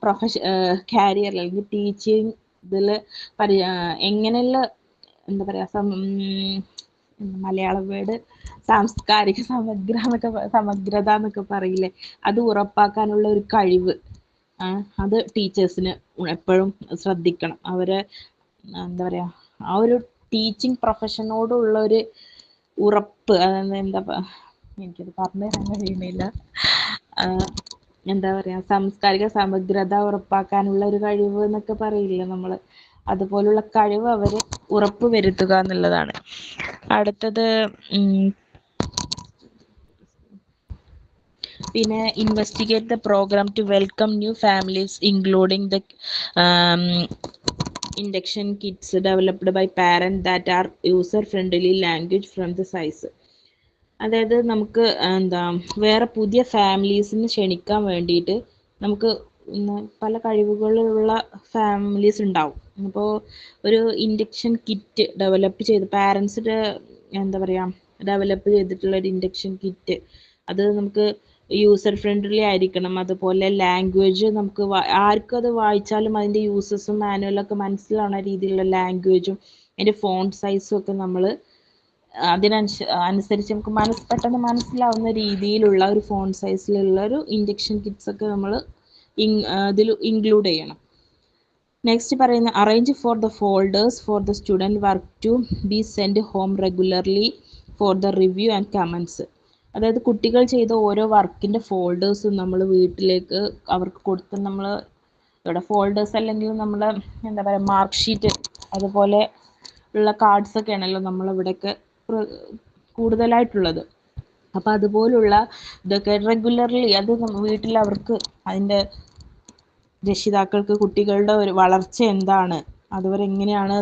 കാരിയർ അല്ലെങ്കിൽ ടീച്ചിങ് ഇതിൽ എങ്ങനെയുള്ള എന്താ പറയുക മലയാള വേർഡ് സാംസ്കാരിക സമഗ്രത എന്നൊക്കെ പറയില്ലേ, അത് ഉറപ്പാക്കാനുള്ള ഒരു കഴിവ് അത് ടീച്ചേഴ്സിന് എപ്പോഴും ശ്രദ്ധിക്കണം. അവരെ എന്താ പറയുക ആ ഒരു ടീച്ചിങ് പ്രൊഫഷനോടുള്ള ഒരു ഉറപ്പ് എനിക്കത് പറഞ്ഞു തരാൻ കഴിയുന്നില്ല. എന്താ പറയുക സാംസ്കാരിക സമഗ്രത ഉറപ്പാക്കാനുള്ള ഒരു കഴിവ് എന്നൊക്കെ പറയില്ല നമ്മൾ, അതുപോലുള്ള കഴിവ് അവർ ഉറപ്പ് വരുത്തുക എന്നുള്ളതാണ്. അടുത്തത് പിന്നെ investigate the program to welcome new families including the induction kits developed by parent that are user friendly language from the size. അതായത് നമുക്ക് വേറെ പുതിയ ഫാമിലീസിന് ക്ഷണിക്കാൻ വേണ്ടിയിട്ട് നമുക്ക് പല കഴിവുകളുള്ള ഫാമിലീസ് ഉണ്ടാവും. അപ്പോൾ ഒരു ഇൻഡക്ഷൻ കിറ്റ് ഡെവലപ്പ് ചെയ്ത് പാരൻസിൻ്റെ ഡെവലപ്പ് ചെയ്തിട്ടുള്ള ഒരു ഇൻഡക്ഷൻ കിറ്റ് അത് നമുക്ക് യൂസർ ഫ്രണ്ട്ലി ആയിരിക്കണം. അതുപോലെ ലാംഗ്വേജ് നമുക്ക് ആർക്കും അത് വായിച്ചാലും അതിൻ്റെ യൂസസും മാനുവലൊക്കെ മനസ്സിലാവുന്ന രീതിയിലുള്ള ലാംഗ്വേജും അതിൻ്റെ ഫോണ്ട് സൈസും ഒക്കെ നമ്മൾ അനുസരിച്ച് നമുക്ക് പെട്ടെന്ന് മനസ്സിലാവുന്ന രീതിയിലുള്ള ഒരു ഫോണ്ട് സൈസിലുള്ള ഒരു ഇൻഡക്ഷൻ കിറ്റ്സ് ഒക്കെ നമ്മൾ ഇതിൽ ഇൻക്ലൂഡ് ചെയ്യണം. നെക്സ്റ്റ് പറയുന്ന arrange for the folders for the student work to be send home regularly for the review and comments. അതായത് കുട്ടികൾ ചെയ്ത ഓരോ വർക്കിൻ്റെ ഫോൾഡേഴ്സും നമ്മൾ വീട്ടിലേക്ക് അവർക്ക് കൊടുത്ത് നമ്മൾ ഇവിടെ ഫോൾഡേഴ്സ് അല്ലെങ്കിൽ നമ്മൾ എന്താ പറയുക മാർക്ക് ഷീറ്റ് അതുപോലെ ഉള്ള കാർഡ്സ് ഒക്കെ ആണല്ലോ നമ്മളിവിടെയൊക്കെ കൂടുതലായിട്ടുള്ളത്. അപ്പോൾ അതുപോലുള്ള ഇതൊക്കെ റെഗുലർലി അത് വീട്ടിൽ അവർക്ക് അതിൻ്റെ രക്ഷിതാക്കൾക്ക് കുട്ടികളുടെ ഒരു വളർച്ച എന്താണ്, അതുവരെ എങ്ങനെയാണ്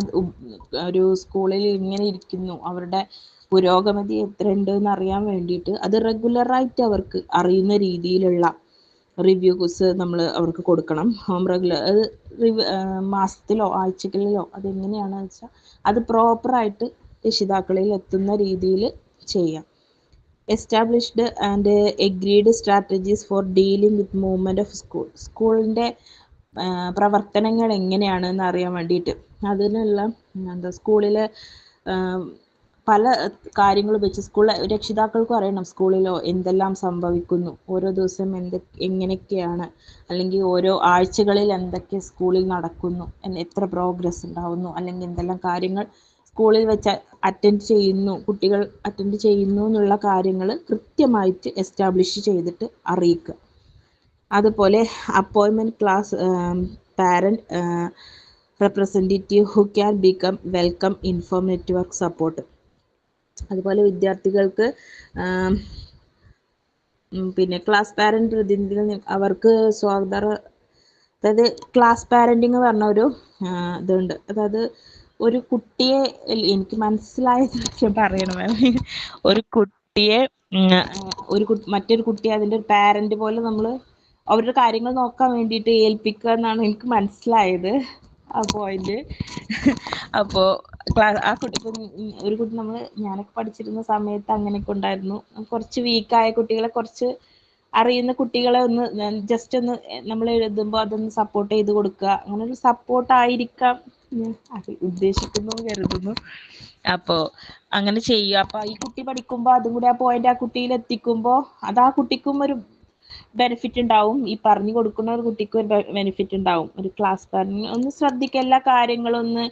ഒരു സ്കൂളിൽ ഇങ്ങനെ ഇരിക്കുന്നു, അവരുടെ പുരോഗതി എത്രയുണ്ട് എന്ന് അറിയാൻ വേണ്ടിയിട്ട് അത് റെഗുലറായിട്ട് അവർക്ക് അറിയുന്ന രീതിയിലുള്ള റിവ്യൂസ് നമ്മൾ അവർക്ക് കൊടുക്കണം. ഹോം റെഗുലർ അത് മാസത്തിലോ ആഴ്ചകളിലോ അതെങ്ങനെയാണെന്ന് വെച്ചാൽ അത് പ്രോപ്പറായിട്ട് രക്ഷിതാക്കളിൽ എത്തുന്ന രീതിയിൽ ചെയ്യാം. Established and agreed strategies four dealing with movement of school. സ്കൂളിൻ്റെ പ്രവർത്തനങ്ങൾ എങ്ങനെയാണെന്ന് അറിയാൻ വേണ്ടിയിട്ട് അതിനുള്ള സ്കൂളിലെ പല കാര്യങ്ങൾ വെച്ച് രക്ഷിതാക്കൾക്കും അറിയണം സ്കൂളിലോ എന്തെല്ലാം സംഭവിക്കുന്നു, ഓരോ ദിവസം എങ്ങനെയൊക്കെയാണ്, അല്ലെങ്കിൽ ഓരോ ആഴ്ചകളിൽ എന്തൊക്കെ സ്കൂളിൽ നടക്കുന്നു, എത്ര പ്രോഗ്രസ് ഉണ്ടാവുന്നു, അല്ലെങ്കിൽ എന്തെല്ലാം കാര്യങ്ങൾ സ്കൂളിൽ വെച്ച് കുട്ടികൾ അറ്റൻഡ് ചെയ്യുന്നു എന്നുള്ള കാര്യങ്ങൾ കൃത്യമായിട്ട് എസ്റ്റാബ്ലിഷ് ചെയ്തിട്ട് അറിയിക്കുക. അതുപോലെ appointment class parent representative who can become welcome inform network support. അതുപോലെ വിദ്യാർത്ഥികൾക്ക് പിന്നെ ക്ലാസ് പാരൻറ്റ് പ്രതിനിധികൾ അവർക്ക് അതായത് ക്ലാസ് പാരൻറ്റിങ് പറഞ്ഞ ഒരു ഇതുണ്ട്. അതായത് ഒരു കുട്ടിയെ എനിക്ക് മനസ്സിലായത് പറയണം, ഒരു കുട്ടിയെ മറ്റൊരു കുട്ടിയെ അതിൻ്റെ പാരൻ്റ് പോലെ നമ്മൾ അവരുടെ കാര്യങ്ങൾ നോക്കാൻ വേണ്ടിയിട്ട് ഏൽപ്പിക്കുക എന്നാണ് എനിക്ക് മനസ്സിലായത് ആ പോയിന്റ്. അപ്പോൾ ആ കുട്ടി ഒരു കുട്ടി ഞാനൊക്കെ പഠിച്ചിരുന്ന സമയത്ത് അങ്ങനെയൊക്കെ ഉണ്ടായിരുന്നു. കുറച്ച് വീക്കായ കുട്ടികളെ, കുറച്ച് അറിയുന്ന കുട്ടികളെ ജസ്റ്റ് ഒന്ന് നമ്മൾ എഴുതുമ്പോൾ അതൊന്ന് സപ്പോർട്ട് ചെയ്ത് കൊടുക്കുക, അങ്ങനെ ഒരു സപ്പോർട്ടായിരിക്കാം അത് ഉദ്ദേശിക്കുന്നു കരുതുന്നു. അപ്പോൾ അങ്ങനെ ചെയ്യുക. അപ്പോൾ ഈ കുട്ടി പഠിക്കുമ്പോൾ അതും കൂടി ആ പോയിന്റ് ആ കുട്ടിയിൽ എത്തിക്കുമ്പോൾ അത് ആ കുട്ടിക്കും ഒരു ബെനിഫിറ്റ് ഉണ്ടാവും, ഈ പറഞ്ഞു കൊടുക്കുന്ന ഒരു കുട്ടിക്കും ഒരു ബെനിഫിറ്റ് ഉണ്ടാവും. ഒരു ക്ലാസ് ഒന്ന് ശ്രദ്ധിക്കുക, എല്ലാ കാര്യങ്ങളും ഒന്ന്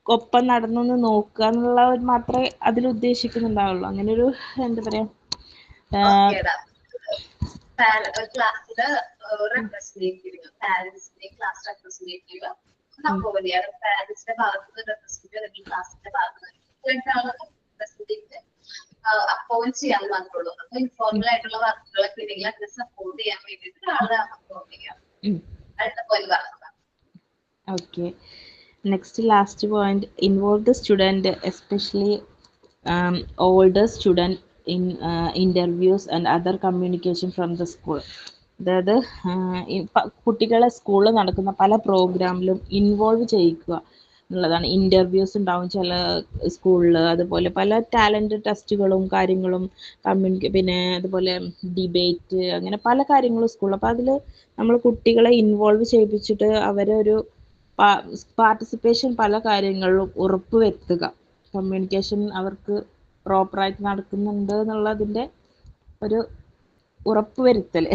ഒപ്പം നടന്നൊന്ന് നോക്കുക എന്നുള്ള മാത്രമേ അതിൽ ഉദ്ദേശിക്കുന്നുണ്ടാവുള്ളൂ. അങ്ങനെ ഒരു എന്താ പറയാ ക്ലാസ്സില് റെപ്രസെന്റേറ്റീവ്, പാരന്റ്സിന്റെ ക്ലാസ് റെപ്രസെന്റേറ്റീവ് പാരന്റ്സിന്റെ ഭാഗത്ത് റെപ്രസെന്റേറ്റീവ്, ക്ലാസിന്റെ ഭാഗത്ത് റെപ്രസെന്റേറ്റീവ് അപ്പോയിന്റ് ചെയ്യാൻ മാത്രമുള്ളൂ. അപ്പൊ ഇൻഫോർമൽ ആയിട്ടുള്ള വർക്കുകളൊക്കെ ഉണ്ടെങ്കിൽ അതിനെ സപ്പോർട്ട് ചെയ്യാൻ വേണ്ടിയിട്ട് ആളെ അപ്പോയിന്റ് ചെയ്യാം. അടുത്ത പോയിന്റ് പറഞ്ഞതാണ്. Okay, next last point, involve the student especially older student in interviews and other communication from the school. അതായത് കുട്ടികളെ സ്കൂളിൽ നടക്കുന്ന പല പ്രോഗ്രാമിലും ഇൻവോൾവ് ചെയ്യിക്കുക എന്നുള്ളതാണ്. ഇൻ്റർവ്യൂസ് ഉണ്ടാവും ചില സ്കൂളിൽ, അതുപോലെ പല ടാലൻറ്റ് ടെസ്റ്റുകളും കാര്യങ്ങളും പിന്നെ അതുപോലെ ഡിബേറ്റ്, അങ്ങനെ പല കാര്യങ്ങളും സ്കൂളിൽ. അപ്പോൾ അതിൽ നമ്മൾ കുട്ടികളെ ഇൻവോൾവ് ചെയ്യിപ്പിച്ചിട്ട് അവരെ ഒരു പാർട്ടിസിപ്പേഷൻ പല കാര്യങ്ങളിലും ഉറപ്പ് വരുത്തുക. കമ്മ്യൂണിക്കേഷൻ അവർക്ക് പ്രോപ്പറായിട്ട് നടക്കുന്നുണ്ട് എന്നുള്ളതിൻ്റെ ഒരു ഉറപ്പ് വരുത്തൽ.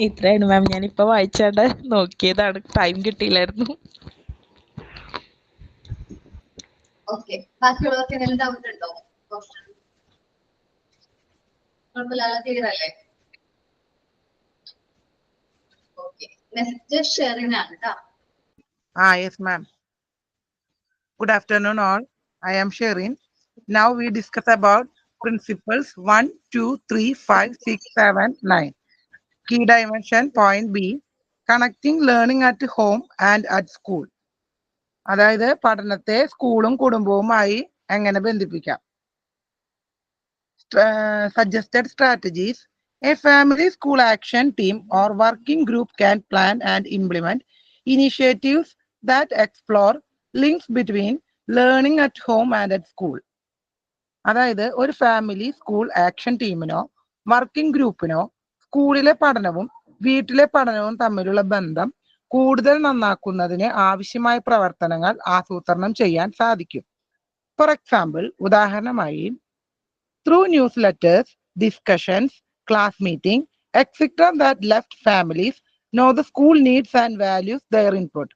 ഇത്രയാണ് മാം. ഞാനിപ്പോൾ വായിച്ചാണ്ട് നോക്കിയതാണ്, ടൈം കിട്ടിയില്ലായിരുന്നു. ഓക്കെ, ബാക്കിയുള്ളവർക്ക് എന്തെങ്കിലും ഡൗട്ട് ഉണ്ടോ? ക്ലിയർ അല്ലേ? ഓക്കെ, നെക്സ്റ്റ് ഷെറിൻ ആണ് കേട്ടോ. Yes, ma'am. Good afternoon, all. I am Sherin. Now we discuss about principles 1, 2, 3, 5, 6, 7, 9. Key dimension point B, connecting learning at home and at school. അതായത് പഠനത്തെ സ്കൂളും കുടുംബവുമായി എങ്ങനെ ബന്ധിപ്പിക്കാം. Suggested strategies. A family school action team or working group can plan and implement initiatives that explore links between learning at home and at school. അതായത് ഒരു family school action ടീമിനോ working ഗ്രൂപ്പിനോ സ്കൂളിലെ പഠനവും വീട്ടിലെ പഠനവും തമ്മിലുള്ള ബന്ധം കൂടുതൽ നന്നാക്കുന്നതിന് ആവശ്യമായ പ്രവർത്തനങ്ങൾ ആസൂത്രണം ചെയ്യാൻ സാധിക്കും. ഫോർ എക്സാമ്പിൾ, ഉദാഹരണമായി through news letters, discussions, class meeting etcetera that left families know the school needs and values their input.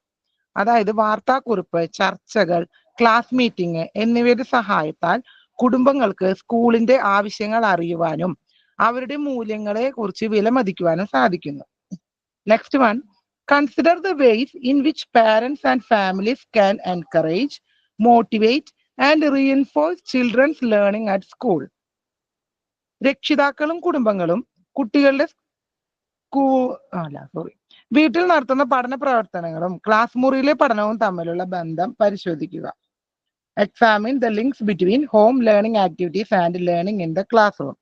അതായത് വാർത്താക്കുറിപ്പ്, ചർച്ചകൾ, ക്ലാസ് മീറ്റിംഗ് എന്നിവയുടെ സഹായത്താൽ കുടുംബങ്ങൾക്ക് സ്കൂളിന്റെ ആവശ്യങ്ങൾ അറിയുവാനും അവരുടെ മൂല്യങ്ങളെ കുറിച്ച് വിലമതിക്കുവാനും സാധിക്കുന്നു. Next one, consider the ways in which parents and families can encourage, motivate and reinforce children's learning at school. രക്ഷിതാക്കളും കുടുംബങ്ങളും കുട്ടികളുടെ വീട്ടിൽ നടത്തുന്ന പഠന പ്രവർത്തനങ്ങളും ക്ലാസ് മുറിയിലെ പഠനവും തമ്മിലുള്ള ബന്ധം പരിശോധിക്കുക. Examine the links between home learning activities and learning in the classroom.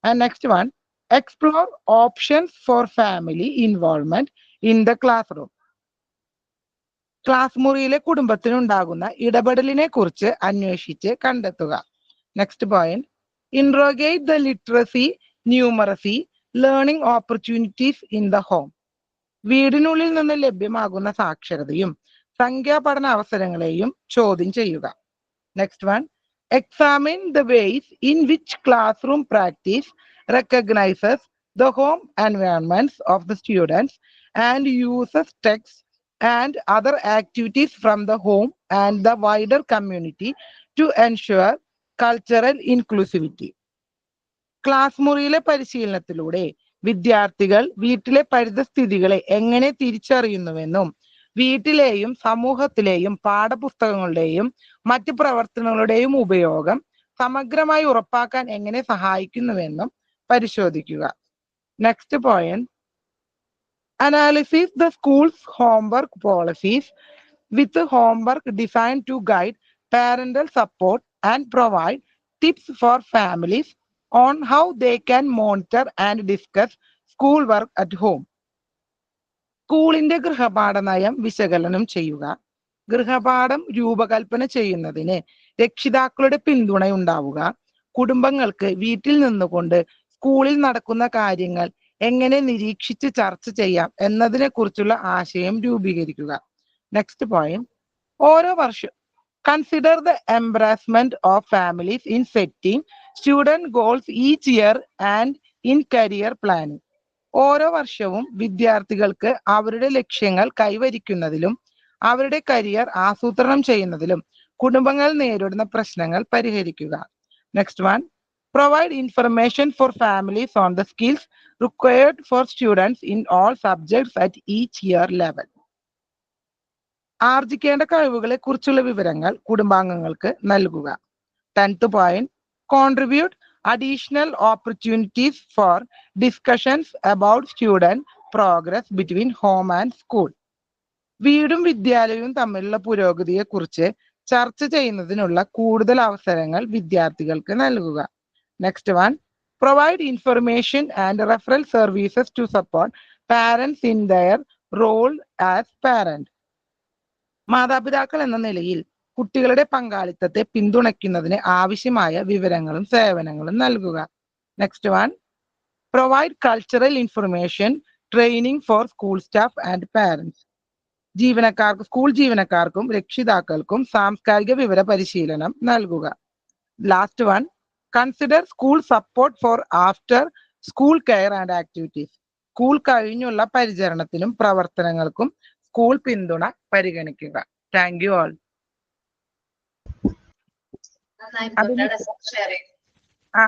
And next one, explore options for family involvement in the classroom. Class മുറിയിലെ കുടുംബത്തിനുണ്ടാകുന്ന ഇടപെടലിനെ കുറിച്ച് അന്വേഷിച്ച് കണ്ടെത്തുക. Next point, interrogate the literacy, numeracy, learning opportunities in the home. വീടിനുള്ളിൽ നിന്ന് ലഭ്യമാകുന്ന സാക്ഷരതയും സംഖ്യാപഠന അവസരങ്ങളെയും ചോദ്യം ചെയ്യുക. Next one, examine the ways in which class room practice recognises the home environments of the students and uses text and other activities from the home and the wider community to ensure cultural inclusivity. Class മുറിയിലെ പരിശീലനത്തിലൂടെ വിദ്യാർത്ഥികൾ വീട്ടിലെ പരിതസ്ഥിതികളെ എങ്ങനെ തിരിച്ചറിയുന്നുവെന്നും വീട്ടിലെയും സമൂഹത്തിലെയും പാഠപുസ്തകങ്ങളുടെയും മറ്റ് പ്രവർത്തനങ്ങളുടെയും ഉപയോഗം സമഗ്രമായി ഉറപ്പാക്കാൻ എങ്ങനെ സഹായിക്കുന്നുവെന്നും പരിശോധിക്കുക. Next point, analyze the school's homework policies with homework designed to guide parental support and provide tips for families on how they can monitor and discuss schoolwork at home. സ്കൂളിന്റെ ഗൃഹപാഠ നയം വിശകലനം ചെയ്യുക. ഗൃഹപാഠം രൂപകൽപ്പന ചെയ്യുന്നതിന് രക്ഷിതാക്കളുടെ പിന്തുണയുണ്ടാവുക. കുടുംബങ്ങൾക്ക് വീട്ടിൽ നിന്നുകൊണ്ട് സ്കൂളിൽ നടക്കുന്ന കാര്യങ്ങൾ എങ്ങനെ നിരീക്ഷിച്ച് ചർച്ച ചെയ്യാം എന്നതിനെ കുറിച്ചുള്ള ആശയം രൂപീകരിക്കുക. നെക്സ്റ്റ് പോയിന്റ്, ഓരോ വർഷം consider the embracement of families in setting student goals each year and in career planning. ഓരോ വർഷവും വിദ്യാർത്ഥികൾക്ക് അവരുടെ ലക്ഷ്യങ്ങൾ കൈവരിക്കുന്നതിലും അവരുടെ കരിയർ ആസൂത്രണം ചെയ്യുന്നതിലും കുടുംബങ്ങൾ നേരിടുന്ന പ്രശ്നങ്ങൾ പരിഹരിക്കുക. Next one, provide information for families on the skills required for students in all subjects at each year level. ആർജിക്കേണ്ട കഴിവുകളെ കുറിച്ചുള്ള വിവരങ്ങൾ കുടുംബാംഗങ്ങൾക്ക് നൽകുക. 10th point, contribute additional opportunities for discussions about student progress between home and school. വീടും വിദ്യാലയവും തമ്മിലുള്ള പുരോഗതിയെ കുറിച്ച് ചർച്ച ചെയ്യുന്നതിനുള്ള കൂടുതൽ അവസരങ്ങൾ വിദ്യാർത്ഥികൾക്ക് നൽകുക. Next one, provide information and referral services to support parents in their role as parent. മാതാപിതാക്കൾ എന്ന നിലയിൽ കുട്ടികളുടെ പങ്കാളിത്തത്തെ പിന്തുണയ്ക്കുന്നതിന് ആവശ്യമായ വിവരങ്ങളും സേവനങ്ങളും നൽകുക. Next one, provide cultural information training for school staff and parents. School ജീവനക്കാർക്കും രക്ഷിതാക്കൾക്കും സാംസ്കാരിക വിവര പരിശീലനം നൽകുക. Last one, consider school support for after school care and activities. School കഴിഞ്ഞുള്ള പരിചരണത്തിനും പ്രവർത്തനങ്ങൾക്കും സ്കൂൾ പിന്തുണ പരിഗണിക്കുക. Thank you all.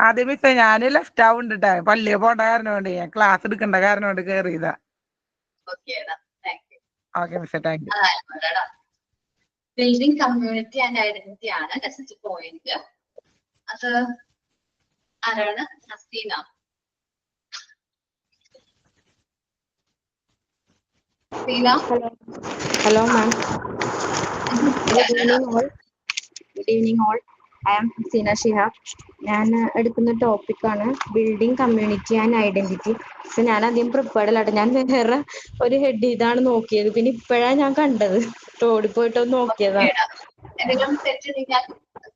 അതെ മിസ്സേ, ഞാൻ ലെഫ്റ്റ് ആവുന്നുണ്ട്, പള്ളിയെ പോണ്ട കാരണം കൊണ്ട് ഞാൻ ക്ലാസ് എടുക്കേണ്ട കാരണം കൊണ്ട് കയറിയതാ. ഓക്കെ മിസ്സേ, thank you. Building community and identity ആണ് നെക്സ്റ്റ് പോയിന്റ്. അത് ആരാണ്? Hasina. Hello ma'am. Good evening all. I am Hasina Shihab. ഞാൻ എടുക്കുന്ന ടോപ്പിക്കാണ് building community and identity. So ഞാൻ അധികം പ്രിപ്പയർഡ് അല്ലാട്ടെ, ഞാൻ വേറെ ഒരു ഹെഡ് ഇതാണ് നോക്കിയത്, പിന്നെ ഇപ്പോഴാണ് ഞാൻ കണ്ടത്, റോഡിൽ പോയിട്ടൊന്ന് നോക്കിയതാണ്.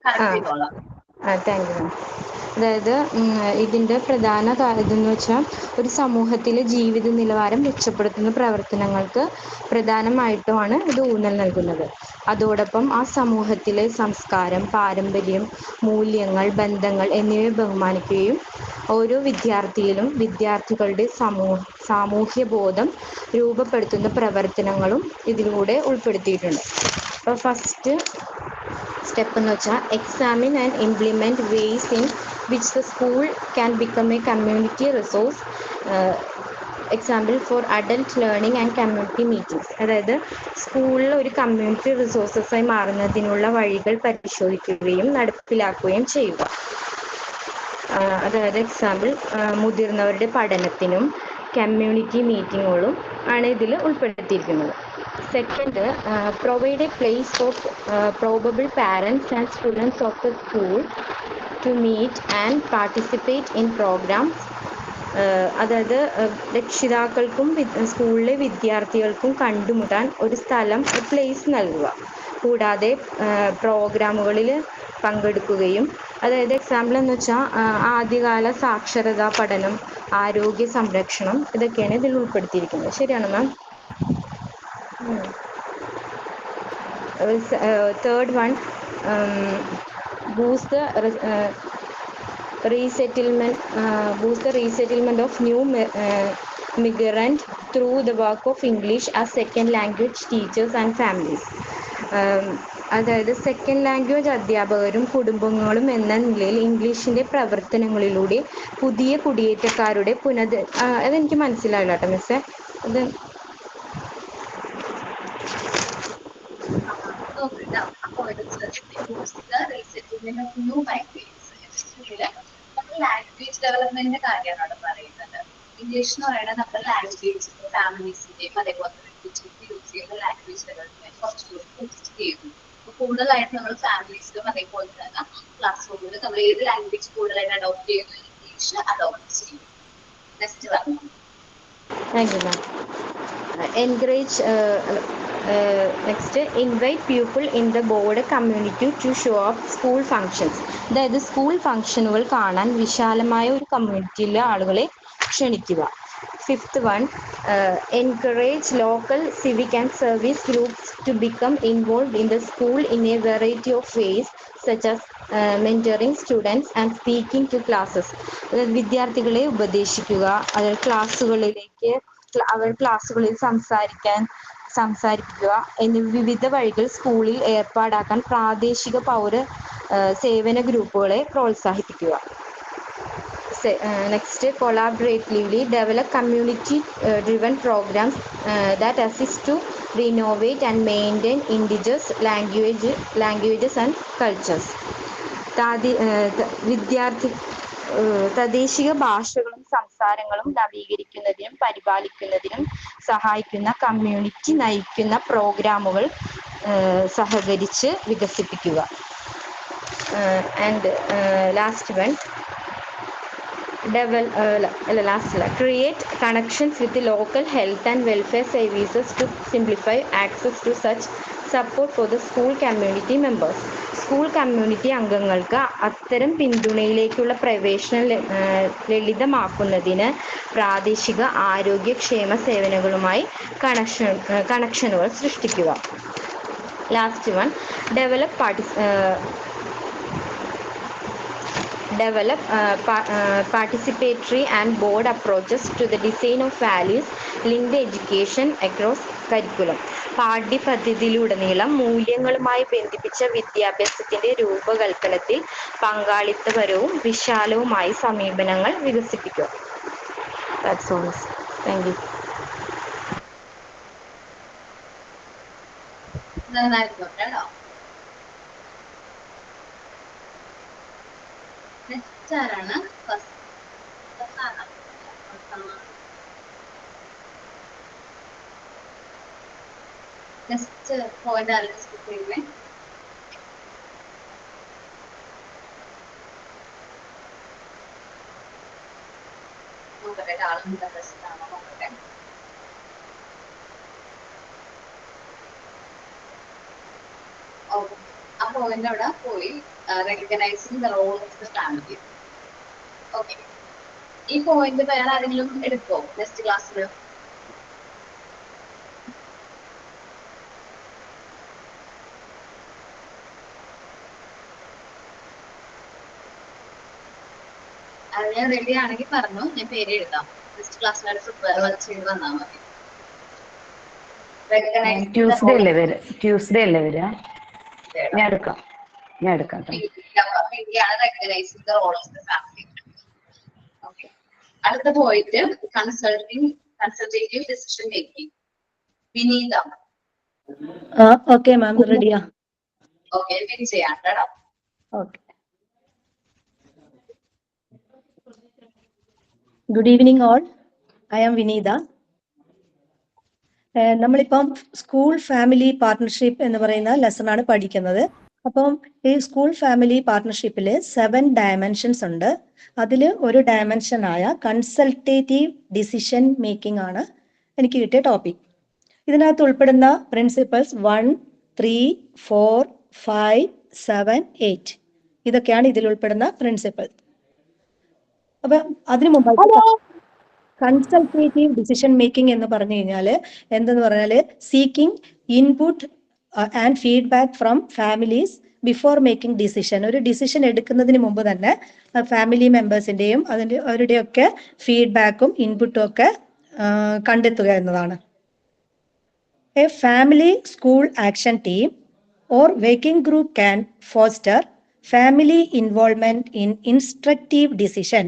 താങ്ക് യു മാം. അതായത് ഇതിൻ്റെ പ്രധാന ഇതെന്ന് വെച്ചാൽ ഒരു സമൂഹത്തിലെ ജീവിത നിലവാരം മെച്ചപ്പെടുത്തുന്ന പ്രവർത്തനങ്ങൾക്ക് പ്രധാനമായിട്ടുമാണ് ഇത് ഊന്നൽ നൽകുന്നത്. അതോടൊപ്പം ആ സമൂഹത്തിലെ സംസ്കാരം, പാരമ്പര്യം, മൂല്യങ്ങൾ, ബന്ധങ്ങൾ എന്നിവയെ ബഹുമാനിക്കുകയും ഓരോ വിദ്യാർത്ഥിയിലും വിദ്യാർത്ഥികളുടെ സാമൂഹ്യ ബോധം രൂപപ്പെടുത്തുന്ന പ്രവർത്തനങ്ങളും ഇതിലൂടെ ഉൾപ്പെടുത്തിയിട്ടുണ്ട്. അപ്പോൾ ഫസ്റ്റ് സ്റ്റെപ്പ് എന്ന് വെച്ചാൽ examine and implement ways in which the school can become A community resource example for adult learning and community meetings. അതായത് സ്കൂളിൽ ഒരു കമ്മ്യൂണിറ്റി റിസോഴ്സസായി മാറുന്നതിനുള്ള വഴികൾ പരിശോധിക്കുകയും നടപ്പിലാക്കുകയും ചെയ്യുക. അതായത് എക്സാമ്പിൾ മുതിർന്നവരുടെ പഠനത്തിനും കമ്മ്യൂണിറ്റി മീറ്റിങ്ങുകളും ആണ് ഇതിൽ ഉൾപ്പെടുത്തിയിരിക്കുന്നത്. Second, provide a place of probable parents and students of the school to meet and participate in programs. അതായത് രക്ഷിതാക്കൾക്കും സ്കൂളിലെ വിദ്യാർത്ഥികൾക്കും കണ്ടുമുട്ടാൻ ഒരു സ്ഥലം, ഒരു പ്ലേസ് നൽകുക. കൂടാതെ പ്രോഗ്രാമുകളിൽ പങ്കെടുക്കുകയും, അതായത് എക്സാമ്പിൾ എന്ന് വെച്ചാൽ ആദ്യകാല സാക്ഷരതാ പഠനം, ആരോഗ്യ സംരക്ഷണം, ഇതൊക്കെയാണ് ഇതിൽ ഉൾപ്പെടുത്തിയിരിക്കുന്നത്. ശരിയാണോ ma'am? Third one, boost the resettlement of new migrant through the work of English as second language teachers and families. അതായത് സെക്കൻഡ് ലാംഗ്വേജ് അധ്യാപകരും കുടുംബങ്ങളും എന്ന നിലയിൽ ഇംഗ്ലീഷിൻ്റെ പ്രവർത്തനങ്ങളിലൂടെ പുതിയ കുടിയേറ്റക്കാരുടെ അതെനിക്ക് മനസ്സിലായില്ല കേട്ടോ മിസ്സേ. അത് ലാംഗ്വേജ് ഡെവലപ്മെന്റിന്റെ കാര്യമാണ് പറയുന്നത്. ഇംഗ്ലീഷ് എന്ന് പറയുന്നത് നമ്മുടെ ലാംഗ്വേജ് ഫാമിലീസിന്റെയും അതേപോലെ യൂസ് ചെയ്യുന്ന ലാംഗ്വേജ് ഡെവലപ്മെന്റ് കുറച്ചുകൂടി ബൂസ്റ്റ് ചെയ്യുന്നു. കൂടുതലായിട്ട് നമ്മൾ ഫാമിലീസിലും അതേപോലെ തന്നെ ക്ലാസ് റൂമിൽ നമ്മൾ ഏത് ലാംഗ്വേജ് കൂടുതലായിട്ട് അഡോപ്റ്റ് ചെയ്യുന്നു, ഇംഗ്ലീഷ് അഡോപ്റ്റ് ചെയ്യും. നെക്സ്റ്റ് പറഞ്ഞു. Thank you ma'am. Next, invite people in the board community to show up school functions. അതായത് സ്കൂൾ ഫങ്ഷനുകൾ കാണാൻ വിശാലമായ ഒരു കമ്മ്യൂണിറ്റിയിലെ ആളുകളെ ക്ഷണിക്കുക. Fifth one, encourage local civic and service groups to become involve in the school in a variety of ways such as mentoring students and speaking to classes. അതായത് വിദ്യാർത്ഥികളെ ഉപദേശിക്കുക, അതായത് ക്ലാസ്സുകളിൽ സംസാരിക്കുക എന്നിവ വിവിധ വഴികൾ സ്കൂളിൽ ഏർപ്പാടാക്കാൻ പ്രാദേശിക പൗര സേവന ഗ്രൂപ്പുകളെ പ്രോത്സാഹിപ്പിക്കുക. Next, collaboratively develop community-driven programs that assist to renovate and maintain indigenous languages and cultures. തദ്ദേശീയ ഭാഷകളും സംസാരങ്ങളും നവീകരിക്കുന്നതിനും പരിപാലിക്കുന്നതിനും സഹായിക്കുന്ന കമ്മ്യൂണിറ്റി നയിക്കുന്ന പ്രോഗ്രാമുകൾ സഹകരിച്ച് വികസിപ്പിക്കുക. And last one, create connections with the local health and welfare services to simplify access to such support for the school community members. School community അംഗങ്ങൾക്ക് അത്തരം പിന്തുണയിലേക്കുള്ള പ്രവേശനം ലളിതമാക്കുന്നതിന് പ്രാദേശിക ആരോഗ്യക്ഷേമ സേവനങ്ങളുമായി കണക്ഷനുകൾ സൃഷ്ടിക്കുക. Last one, develop participatory and board approaches to the design of values linked education across curriculum. പാഠ്യപദ്ധതിയിലുടനീളം മൂല്യങ്ങളുമായി ബന്ധിപ്പിച്ച വിദ്യാഭ്യാസത്തിന്റെ രൂപകൽപ്പനത്തിൽ പങ്കാളിത്തപരവും വിശാലവുമായ സമീപനങ്ങൾ വികസിപ്പിക്കുക. That's all. Thank you. നന്നായിരുന്നു കേട്ടോ. നെക്സ്റ്റ് ആരാണ്? നെക്സ്റ്റ് പോയിന്റ് ആരാണ് ഡിസ്കസ് ചെയ്യുന്നത്? നോക്കട്ടെ, ആളുകളുടെ പ്രശ്നമാണോ നോക്കട്ടെ. ആ പോയിന്റ് അവിടെ പോയി. Recognizing the role of the family. Okay, ഈ പോയിന്റ് വേറെ ആരെങ്കിലും എടുക്കോ നെക്സ്റ്റ് ക്ലാസ്സിൽ? അത് ഞാൻ റെഡി ആണെങ്കിൽ പറഞ്ഞു, ഞാൻ പേര് എഴുതാം. നെക്സ്റ്റ് ക്ലാസ്സിലായിട്ട് പ്രിപ്പയർ ചെയ്ത് വന്നാൽ മതി. ട്യൂസ്ഡേ അല്ലേ വരിക? ഞാൻ എടുക്കാം. Recognizing the role of the family. Okay. അടുത്ത പോയിന്റ് consultative decision making. വിനീത. Okay ma'am, ready. Okay, പിൻ ചെയ്യാം കേട്ടോ. Okay. Good evening all. I am Vinitha. നമ്മളിപ്പം സ്കൂൾ ഫാമിലി പാർട്ട്ണർഷിപ്പ് എന്ന് പറയുന്ന ലെസണാണ് പഠിക്കുന്നത്. അപ്പം ഈ സ്കൂൾ ഫാമിലി പാർട്ട്ണർഷിപ്പിൽ 7 ഡയമെൻഷൻസ് ഉണ്ട്. അതിൽ ഒരു ഡയമെൻഷനായ കൺസൾട്ടേറ്റീവ് ഡിസിഷൻ മേക്കിംഗ് ആണ് എനിക്ക് കിട്ടിയ ടോപ്പിക്. ഇതിനകത്ത് ഉൾപ്പെടുന്ന പ്രിൻസിപ്പൽസ് 1, 3, 4, 5, 7, 8 ഇതൊക്കെയാണ് ഇതിൽ ഉൾപ്പെടുന്ന പ്രിൻസിപ്പൽ. അപ്പൊ അതിനു മുമ്പായിട്ട് കൺസൾട്ടേറ്റീവ് ഡിസിഷൻ മേക്കിംഗ് എന്ന് പറഞ്ഞു കഴിഞ്ഞാൽ എന്തെന്ന് പറഞ്ഞാൽ seeking input and feedback from families before making decision. ഒരു ഡിസിഷൻ എടുക്കുന്നതിന് മുമ്പ് തന്നെ ഫാമിലി മെമ്പേഴ്സിന്റെയും അവരുടെയൊക്കെ ഫീഡ്ബാക്കും ഇൻപുട്ടും ഒക്കെ കണ്ടെത്തുക എന്നതാണ്. A family school action team or working group can foster family involvement in instructive decision.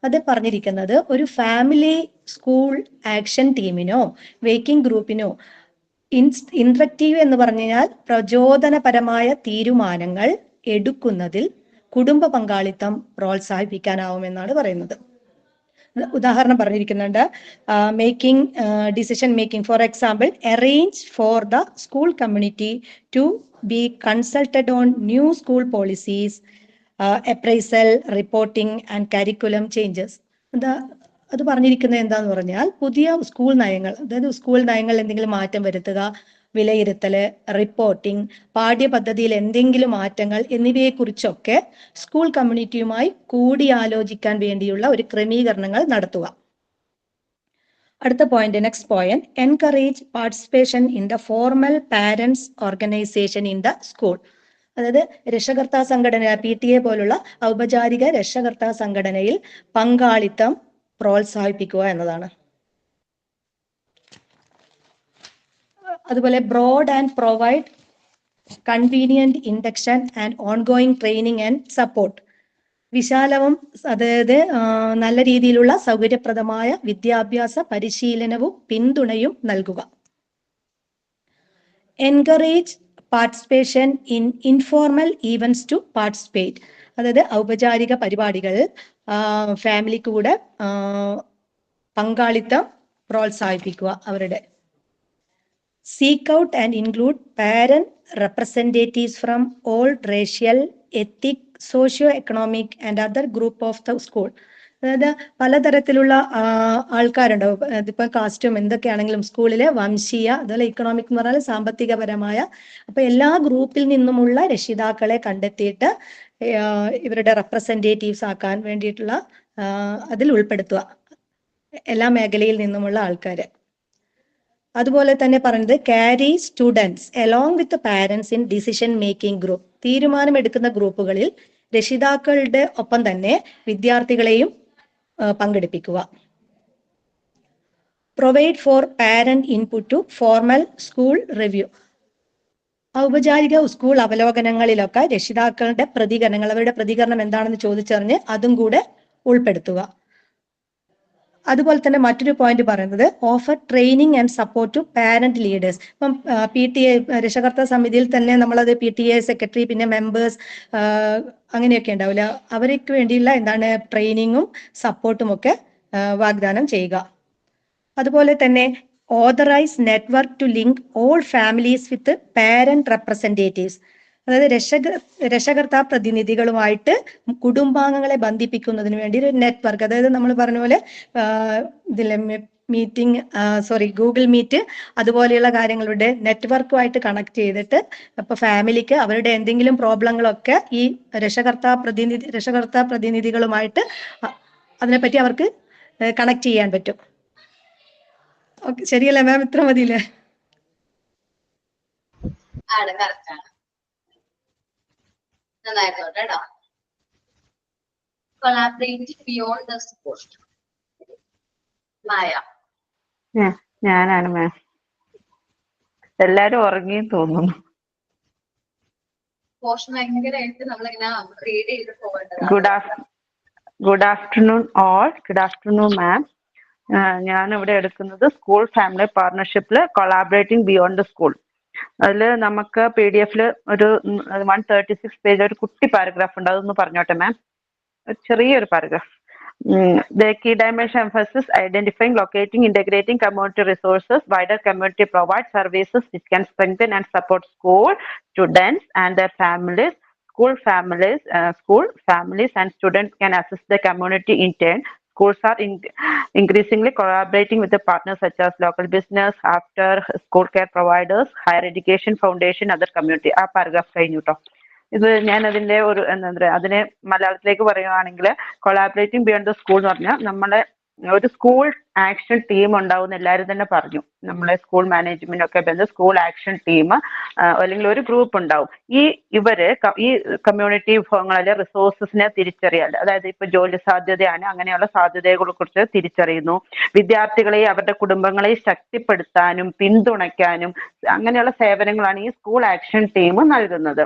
അത് പറഞ്ഞിരിക്കുന്നത് ഒരു ഫാമിലി സ്കൂൾ ആക്ഷൻ ടീമിനോ വർക്കിംഗ് ഗ്രൂപ്പിനോ ഇൻസ്ട്രക്റ്റീവ് എന്ന് പറഞ്ഞു കഴിഞ്ഞാൽ പ്രചോദനപരമായ തീരുമാനങ്ങൾ എടുക്കുന്നതിൽ കുടുംബ പങ്കാളിത്തം പ്രോത്സാഹിപ്പിക്കാനാവുമെന്നാണ് പറയുന്നത്. ഉദാഹരണം പറഞ്ഞിരിക്കുന്നുണ്ട്. Making decision making, for example, arrange for the school community to be consulted on new school policies, appraisal, reporting and curriculum changes. അത് പറഞ്ഞിരിക്കുന്നത് എന്താന്ന് പറഞ്ഞാൽ പുതിയ സ്കൂൾ നയങ്ങൾ, അതായത് സ്കൂൾ നയങ്ങൾ എന്തെങ്കിലും മാറ്റം വരുത്തുക, വിലയിരുത്തല്, റിപ്പോർട്ടിംഗ്, പാഠ്യപദ്ധതിയിൽ എന്തെങ്കിലും മാറ്റങ്ങൾ എന്നിവയെക്കുറിച്ചൊക്കെ സ്കൂൾ കമ്മ്യൂണിറ്റിയുമായി കൂടിയാലോചിക്കാൻ വേണ്ടിയുള്ള ഒരു ക്രമീകരണങ്ങൾ നടത്തുക. അടുത്ത point, next point, encourage participation in the formal parents organisation in the school. അതായത് രക്ഷകർത്താ സംഘടന, PTA പോലുള്ള ഔപചാരിക രക്ഷകർത്താ സംഘടനയിൽ പങ്കാളിത്തം പ്രോത്സാഹിപ്പിക്കുക എന്നതാണ്. അതുപോലെ broad and provide convenient induction and ongoing training and support. വിശാലവും അതായത് നല്ല രീതിയിലുള്ള സൗകര്യപ്രദമായ വിദ്യാഭ്യാസ പരിശീലനവും പിന്തുണയും നൽകുക. Encourage participation in informal events to participate. അതായത് ഔപചാരിക പരിപാടികൾ ഫാമിലിക്ക് കൂടെ പങ്കാളിത്തം പ്രോത്സാഹിപ്പിക്കുക അവരുടെ. Seek out and include parent representatives from all racial, ethnic, socio-economic and other group of the school. അതായത് പലതരത്തിലുള്ള ആൾക്കാരുണ്ടാവും. ഇതിപ്പോ കാസ്റ്റും എന്തൊക്കെയാണെങ്കിലും സ്കൂളിലെ വംശീയ, അതുപോലെ ഇക്കണോമിക് എന്ന് പറഞ്ഞാൽ സാമ്പത്തികപരമായ, അപ്പൊ എല്ലാ ഗ്രൂപ്പിൽ നിന്നുമുള്ള രക്ഷിതാക്കളെ കണ്ടെത്തിയിട്ട് ഇവരുടെ റെപ്രസെന്റേറ്റീവ്സ് ആക്കാൻ വേണ്ടിയിട്ടുള്ള അതിൽ ഉൾപ്പെടുത്തുക എല്ലാ മേഖലയിൽ നിന്നുമുള്ള ആൾക്കാരെ. അതുപോലെ തന്നെ പറയുന്നത് carry students along with parents in decision making group. തീരുമാനമെടുക്കുന്ന ഗ്രൂപ്പുകളിൽ രക്ഷിതാക്കളുടെ ഒപ്പം തന്നെ വിദ്യാർത്ഥികളെയും പങ്കെടുപ്പിക്കുക. Provide for parent input to formal school review. ഔപചാരിക സ്കൂൾ അവലോകനങ്ങളിലൊക്കെ രക്ഷിതാക്കളുടെ പ്രതികരണങ്ങൾ, അവരുടെ പ്രതികരണം എന്താണെന്ന് ചോദിച്ചറിഞ്ഞ് അതും കൂടെ ഉൾപ്പെടുത്തുക. അതുപോലെ തന്നെ മറ്റൊരു പോയിന്റ് പറയുന്നത് offer training and support to parent leaders. ഇപ്പം PTA രക്ഷകർത്താ സമിതിയിൽ തന്നെ നമ്മളത് PTA സെക്രട്ടറി, പിന്നെ മെമ്പേഴ്സ് അങ്ങനെയൊക്കെ ഉണ്ടാവില്ല, അവർക്ക് വേണ്ടിയുള്ള എന്താണ് ട്രെയിനിങ്ങും സപ്പോർട്ടും ഒക്കെ വാഗ്ദാനം ചെയ്യുക. അതുപോലെ തന്നെ authorize network to link all families with parent representatives. അതായത് രക്ഷകർത്താ പ്രതിനിധികളുമായിട്ട് കുടുംബാംഗങ്ങളെ ബന്ധിപ്പിക്കുന്നതിന് വേണ്ടി ഒരു നെറ്റ്വർക്ക്, അതായത് നമ്മൾ പറഞ്ഞ പോലെ ഇതിലെ ഗൂഗിൾ മീറ്റ് അതുപോലെയുള്ള കാര്യങ്ങളുടെ നെറ്റ്വർക്കുമായിട്ട് കണക്ട് ചെയ്തിട്ട് ഇപ്പൊ ഫാമിലിക്ക് അവരുടെ എന്തെങ്കിലും പ്രോബ്ലങ്ങളൊക്കെ ഈ രക്ഷകർത്താ പ്രതിനിധികളുമായിട്ട് അതിനെപ്പറ്റി അവർക്ക് കണക്ട് ചെയ്യാൻ പറ്റും. ഓക്കെ, ശരിയല്ലേ മാം? ഇത്ര മതിയില്ലേ? ആണ്, കറക്റ്റ് ആണ്. നന്നായിക്കോട്ടെ കേട്ടോ. Collaborate beyond the school. Maya. ഞാനാണ് മാം. എല്ലാരും ഉറങ്ങിയും തോന്നുന്നു. പോർഷൻ ഭയങ്കരമായിട്ട് നമ്മളിങ്ങനെ റീഡ് ചെയ്ത് പോകേണ്ടതാണ്. Good afternoon all. Good afternoon ma'am. ഞാൻ ഇവിടെ എടുക്കുന്നത് സ്കൂൾ ഫാമിലി പാർട്ണർഷിപ്പിൽ കൊളാബറേറ്റിംഗ് ബിയോണ്ട് ദ സ്കൂൾ. അതിൽ നമുക്ക് PDF ഒരു 136 പേജ് ഒരു കുട്ടി പാരഗ്രാഫ് ഉണ്ട്, അതൊന്ന് പറഞ്ഞോട്ടെ മാം. ചെറിയൊരു paragraph. The key dimension emphasis identifying, locating, integrating community resources. Wider community provides services which can strengthen and support school students and their families. School families and students can assist the community in turn. Schools are increasingly collaborating with the partners such as local business, after school care providers, higher education foundation, other community. ആ paragraph കഴിഞ്ഞു കേട്ടോ. ഇത് ഞാൻ അതിന്റെ ഒരു എന്താ പറയുക, അതിനെ മലയാളത്തിലേക്ക് പറയുകയാണെങ്കിൽ കൊളാബറേറ്റിംഗ് ബിയോണ്ട് ദ സ്കൂൾ എന്ന് പറഞ്ഞാൽ നമ്മളെ ഒരു സ്കൂൾ ആക്ഷൻ ടീം ഉണ്ടാവും എല്ലാവരും തന്നെ പറഞ്ഞു. നമ്മളെ സ്കൂൾ മാനേജ്മെന്റ് ഒക്കെ ബന്ധം സ്കൂൾ ആക്ഷൻ ടീം അല്ലെങ്കിൽ ഒരു ഗ്രൂപ്പ് ഉണ്ടാവും. ഈ കമ്മ്യൂണിറ്റി വിഭവങ്ങളിലെ റിസോഴ്സസിനെ തിരിച്ചറിയാൻ, അതായത് ഇപ്പൊ ജോലി സാധ്യതയാണ്, അങ്ങനെയുള്ള സാധ്യതകളെ കുറിച്ച് തിരിച്ചറിയുന്നു. വിദ്യാർത്ഥികളെയും അവരുടെ കുടുംബങ്ങളെയും ശക്തിപ്പെടുത്താനും പിന്തുണയ്ക്കാനും അങ്ങനെയുള്ള സേവനങ്ങളാണ് ഈ സ്കൂൾ ആക്ഷൻ ടീം നൽകുന്നത്.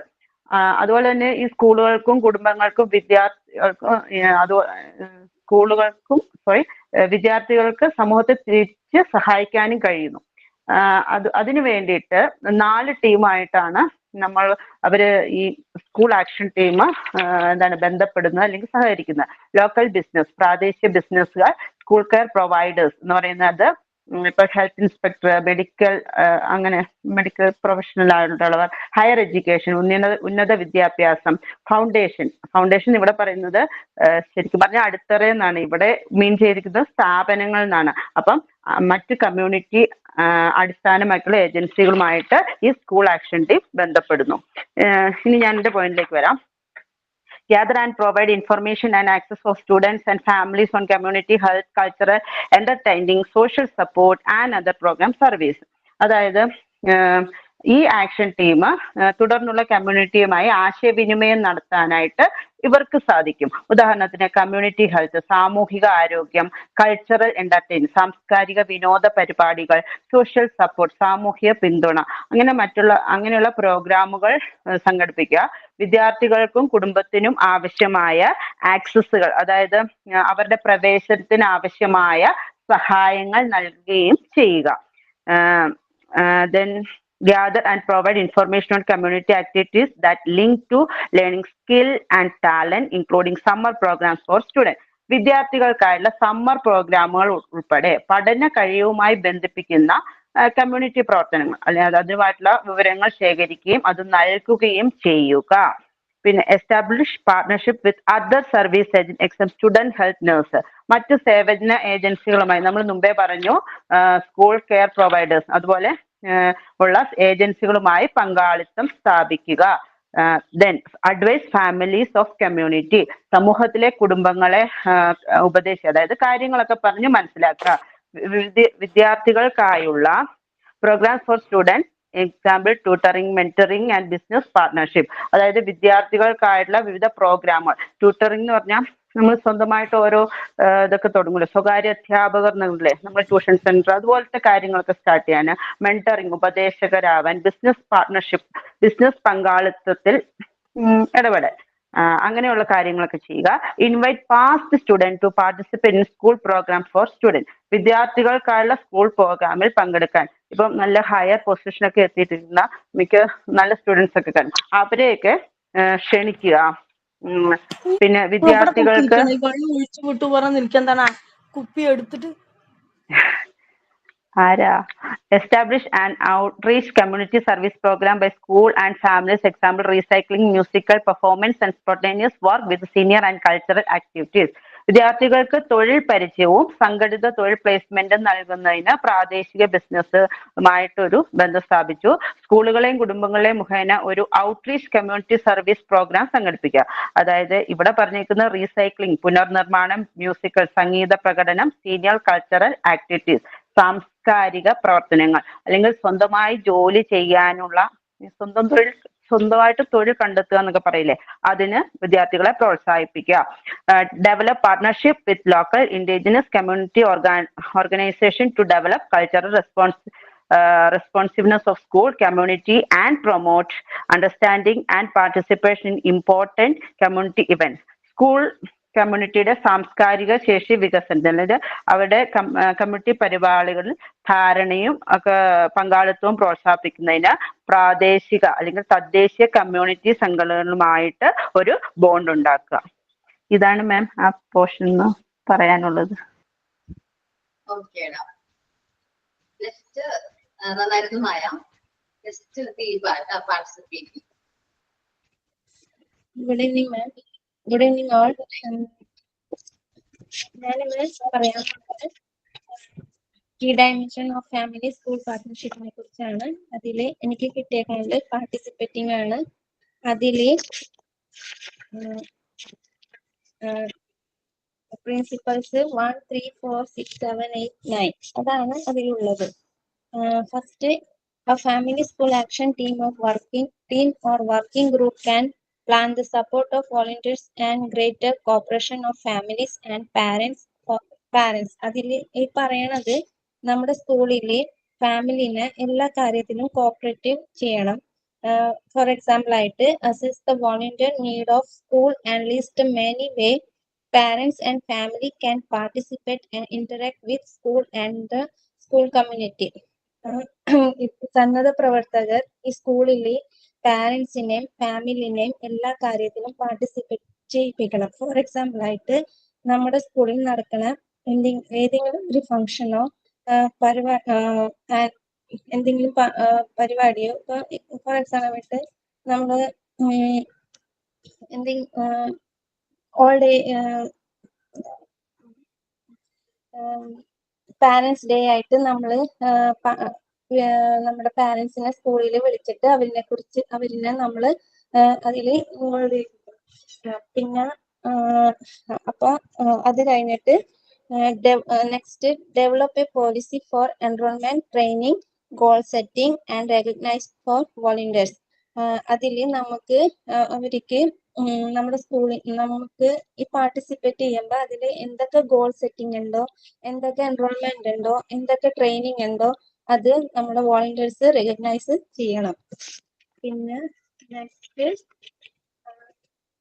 അതുപോലെ തന്നെ ഈ സ്കൂളുകൾക്കും കുടുംബങ്ങൾക്കും വിദ്യാർത്ഥികൾക്ക് സമൂഹത്തെ തിരിച്ച് സഹായിക്കാനും കഴിയുന്നു. അതിനു വേണ്ടിയിട്ട് 4 ടീമായിട്ടാണ് അവര് ഈ സ്കൂൾ ആക്ഷൻ ടീം ബന്ധപ്പെടുന്നത് അല്ലെങ്കിൽ സഹകരിക്കുന്നത്. ലോക്കൽ ബിസിനസ്, പ്രാദേശിക ബിസിനസ്സുകാർ, സ്കൂൾ കെയർ പ്രൊവൈഡേഴ്സ് എന്ന് പറയുന്നത് ഇപ്പൊ ഹെൽത്ത് ഇൻസ്പെക്ടർ, മെഡിക്കൽ പ്രൊഫഷണൽ ആയിട്ടുള്ളവർ, ഹയർ എഡ്യൂക്കേഷൻ, ഉന്നത വിദ്യാഭ്യാസം, ഫൗണ്ടേഷൻ ഇവിടെ പറയുന്നത് ശരിക്കും പറഞ്ഞാൽ അടിത്തറ എന്നാണ് ഇവിടെ മീൻ ചെയ്തിരിക്കുന്നത്, സ്ഥാപനങ്ങൾ എന്നാണ്. അപ്പം മറ്റ് കമ്മ്യൂണിറ്റി അടിസ്ഥാനമായിട്ടുള്ള ഏജൻസികളുമായിട്ട് ഈ സ്കൂൾ ആക്ഷൻ ടീം ബന്ധപ്പെടുന്നു. ഇനി ഞാൻ എന്റെ പോയിന്റിലേക്ക് വരാം. Gather and provide information and access for students and families on community health, cultural, entertaining, social support and other program service. അതായത് ഈ ആക്ഷൻ ടീം തുടർന്നുള്ള കമ്മ്യൂണിറ്റിയുമായി ആശയവിനിമയം നടത്താനായിട്ട് ഇവർക്ക് സാധിക്കും. ഉദാഹരണത്തിന് കമ്മ്യൂണിറ്റി ഹെൽത്ത്, സാമൂഹിക ആരോഗ്യം, കൾച്ചറൽ എന്റർടൈൻമെന്റ്, സാംസ്കാരിക വിനോദ പരിപാടികൾ, സോഷ്യൽ സപ്പോർട്ട്, സാമൂഹിക പിന്തുണ, അങ്ങനെയുള്ള പ്രോഗ്രാമുകൾ സംഘടിപ്പിക്കുക. വിദ്യാർത്ഥികൾക്കും കുടുംബത്തിനും ആവശ്യമായ ആക്സസുകൾ, അതായത് അവരുടെ പ്രവേശനത്തിന് ആവശ്യമായ സഹായങ്ങൾ നൽകുകയും ചെയ്യുക. Then gather and provide information on community activities that link to learning skill and talent, including summer programs for students. വിദ്യാർത്ഥികൾക്കായുള്ള സമ്മർ പ്രോഗ്രാമുകൾ ഉൾപ്പെടെ പഠന കഴിവുമായി ബന്ധിപ്പിക്കുന്ന കമ്മ്യൂണിറ്റി പ്രവർത്തനങ്ങൾ, അല്ലെങ്കിൽ അതുമായിട്ടുള്ള വിവരങ്ങൾ ശേഖരിക്കുകയും അത് നൽകുകയും ചെയ്യുക. പിന്നെ establish partnership with other service agency exempt student health nurse, മറ്റ് സേവന ഏജൻസികളുമായി നമ്മൾ മുമ്പേ പറഞ്ഞു സ്കൂൾ കെയർ പ്രൊവൈഡേഴ്സ് അതുപോലെ ഉള്ള ഏജൻസികളുമായി പങ്കാളിത്തം സ്ഥാപിക്കുക. Then advise families of community, സമൂഹത്തിലെ കുടുംബങ്ങളെ ഉപദേശിക്കുക, അതായത് കാര്യങ്ങളൊക്കെ പറഞ്ഞ് മനസ്സിലാക്കുക. വിദ്യാർത്ഥികൾക്കായുള്ള programs for students, example tutoring, mentoring and business partnership, അതായത് വിദ്യാർത്ഥികൾക്കായിട്ടുള്ള വിവിധ പ്രോഗ്രാമുകൾ. ട്യൂട്ടറിംഗ് എന്ന് പറഞ്ഞാൽ നമ്മൾ സ്വന്തമായിട്ട് ഓരോ ഇതൊക്കെ തുടങ്ങൂല്ലോ, സ്വകാര്യ അധ്യാപകർ എന്നില്ലേ, നമ്മൾ ട്യൂഷൻ സെന്റർ അതുപോലത്തെ കാര്യങ്ങളൊക്കെ സ്റ്റാർട്ട് ചെയ്യാൻ. മെന്ററിംഗ്, ഉപദേശകരാവാൻ. ബിസിനസ് പാർട്ട്ണർഷിപ്പ്, ബിസിനസ് പങ്കാളിത്തത്തിൽ ഇടപെടൽ, അങ്ങനെയുള്ള കാര്യങ്ങളൊക്കെ ചെയ്യുക. Invite past student to participate in school program for student, വിദ്യാർത്ഥികൾക്കായുള്ള സ്കൂൾ പ്രോഗ്രാമിൽ പങ്കെടുക്കാൻ. ഇപ്പം നല്ല ഹയർ പൊസിഷനൊക്കെ എത്തിയിട്ടിരുന്ന മിക്ക നല്ല സ്റ്റുഡൻസ് ഒക്കെ കാണും, അവരെയൊക്കെ ക്ഷണിക്കുക. പിന്നെ വിദ്യാർത്ഥികൾക്ക് കുപ്പി എടുത്തിട്ട് ആരാ establish and outreach community service program by school and families, example recycling, musical performance and spontaneous work with senior and cultural activities. വിദ്യാർത്ഥികൾക്ക് തൊഴിൽ പരിചയവും സംഘടിത തൊഴിൽ പ്ലേസ്മെന്റും നൽകുന്നതിന് പ്രാദേശിക ബിസിനസ്സുമായിട്ടൊരു ബന്ധം സ്ഥാപിച്ചു. സ്കൂളുകളെയും കുടുംബങ്ങളെയും മുഖേന ഒരു ഔട്ട്റീച്ച് കമ്മ്യൂണിറ്റി സർവീസ് പ്രോഗ്രാം സംഘടിപ്പിക്കുക. അതായത് ഇവിടെ പറഞ്ഞിരിക്കുന്ന റീസൈക്ലിംഗ്, പുനർനിർമ്മാണം, മ്യൂസിക്കൽ സംഗീത പ്രകടനം, സീനിയർ കൾച്ചറൽ ആക്ടിവിറ്റീസ്, സാംസ്കാരിക പ്രവർത്തനങ്ങൾ, അല്ലെങ്കിൽ സ്വന്തമായി ജോലി ചെയ്യാനുള്ള സ്വന്തമായിട്ട് തൊഴിൽ കണ്ടെത്തുക എന്നൊക്കെ പറയില്ലേ, അതിന് വിദ്യാർത്ഥികളെ പ്രോത്സാഹിപ്പിക്കുക. Develop partnership with local indigenous community organization to develop cultural responsiveness of school community and promote understanding and participation in important community events. School കമ്മ്യൂണിറ്റിയുടെ സാംസ്കാരിക ശേഷി വികസനത്തിന്, അതായത് അവരുടെ കമ്മ്യൂണിറ്റി പരിപാടികളിൽ ധാരണയും ഒക്കെ പങ്കാളിത്തവും പ്രോത്സാഹിപ്പിക്കുന്നതിന് പ്രാദേശിക അല്ലെങ്കിൽ തദ്ദേശീയ കമ്മ്യൂണിറ്റി സംഘടനകളുമായിട്ട് ഒരു ബോണ്ട് ഉണ്ടാക്കുക. ഇതാണ് മാം ആ പോർഷൻ. പറയാനുള്ളത്. ഓക്കേടാ. നെക്സ്റ്റ് നന്നായിരുന്നു Maya. Next Deepa participate. Good evening ma'am. Good evening all. ഞാനിവിടെ പറയാൻ പോകുന്നത് key dimension of family school പാർട്ട്ണർഷിപ്പിനെ കുറിച്ചാണ്. അതിൽ എനിക്ക് കിട്ടിയേക്കുന്നത് പാർട്ടിസിപ്പേറ്റിംഗ് ആണ്. അതില് പ്രിൻസിപ്പൽസ് 1, 3, 4, 6, 7, 8, 9 അതാണ് അതിലുള്ളത്. First, a family school action team or working group can plan the support of volunteers and greater cooperation of families and parents. അതിൽ ഈ പറയണത് നമ്മുടെ സ്കൂളിലെ ഫാമിലിനെ എല്ലാ കാര്യത്തിലും കോപ്പറേറ്റീവ് ചെയ്യണം. ഫോർ എക്സാമ്പിൾ ആയിട്ട് assess the volunteer need of school and list many way parents and family can participate and interact with school and the school community. സന്നദ്ധ പ്രവർത്തകർ ഈ സ്കൂളിലെ പാരന്റ്സിനെയും ഫാമിലിനെയും എല്ലാ കാര്യത്തിലും പാർട്ടിസിപ്പേറ്റ് ചെയ്യിപ്പിക്കണം. ഫോർ എക്സാമ്പിൾ ആയിട്ട് നമ്മുടെ സ്കൂളിൽ നടക്കുന്ന ഏതെങ്കിലും ഒരു ഫംഗ്ഷനോ എന്തെങ്കിലും പരിപാടിയോ, ഫോർ എക്സാമ്പിൾ ആയിട്ട് നമ്മൾ എന്തെങ്കിലും ഓൾ ഡേ പാരന്റ്സ് ഡേ ആയിട്ട് നമ്മൾ നമ്മുടെ പാരന്റ്സിനെ സ്കൂളിൽ വിളിച്ചിട്ട് അവരിനെ നമ്മൾ അതിൽ ഇൻവോൾവ് ചെയ്യിപ്പിക്കണം. പിന്നെ അപ്പൊ അത് കഴിഞ്ഞിട്ട് next develop a policy for enrolment training, goal setting and recognize for volunteers. അതിൽ നമുക്ക് അവർക്ക് നമ്മുടെ സ്കൂളിൽ നമുക്ക് ഈ പാർട്ടിസിപ്പേറ്റ് ചെയ്യുമ്പോൾ അതിൽ എന്തൊക്കെ ഗോൾ സെറ്റിംഗ് ഉണ്ടോ, എന്തൊക്കെ എൻറോൾമെന്റ് ഉണ്ടോ, എന്തൊക്കെ ട്രെയിനിങ് ഉണ്ടോ അത് നമ്മുടെ വോളണ്ടിയേഴ്സ് റെക്കഗ്നൈസ് ചെയ്യണം. പിന്നെ next,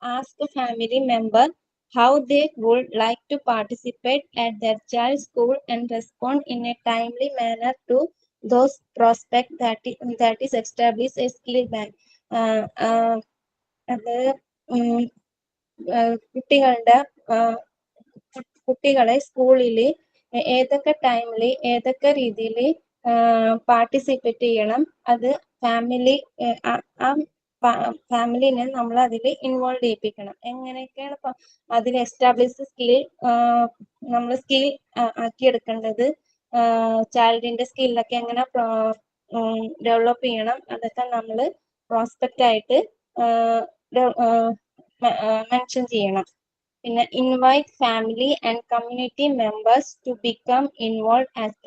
ask family member how they would like to participate at their child's school and respond in a timely manner to those prospects that is established a skill bank. അത് കുട്ടികളെ സ്കൂളിൽ ഏതൊക്കെ ടൈമിൽ ഏതൊക്കെ രീതിയിൽ participate ചെയ്യണം, അത് ഫാമിലിനെ നമ്മൾ അതിൽ ഇൻവോൾവ് ചെയ്യിപ്പിക്കണം. എങ്ങനെയൊക്കെയാണ് അതിൽ എസ്റ്റാബ്ലിഷ് സ്കിൽ നമ്മൾ സ്കിൽ ആക്കിയെടുക്കേണ്ടത്, ചൈൽഡിന്റെ സ്കില്ലൊക്കെ എങ്ങനെ ഡെവലപ്പ് ചെയ്യണം, അതൊക്കെ നമ്മൾ പ്രോസ്പെക്റ്റ് ആയിട്ട് മെൻഷൻ ചെയ്യണം. പിന്നെ invite family and community members to become involve as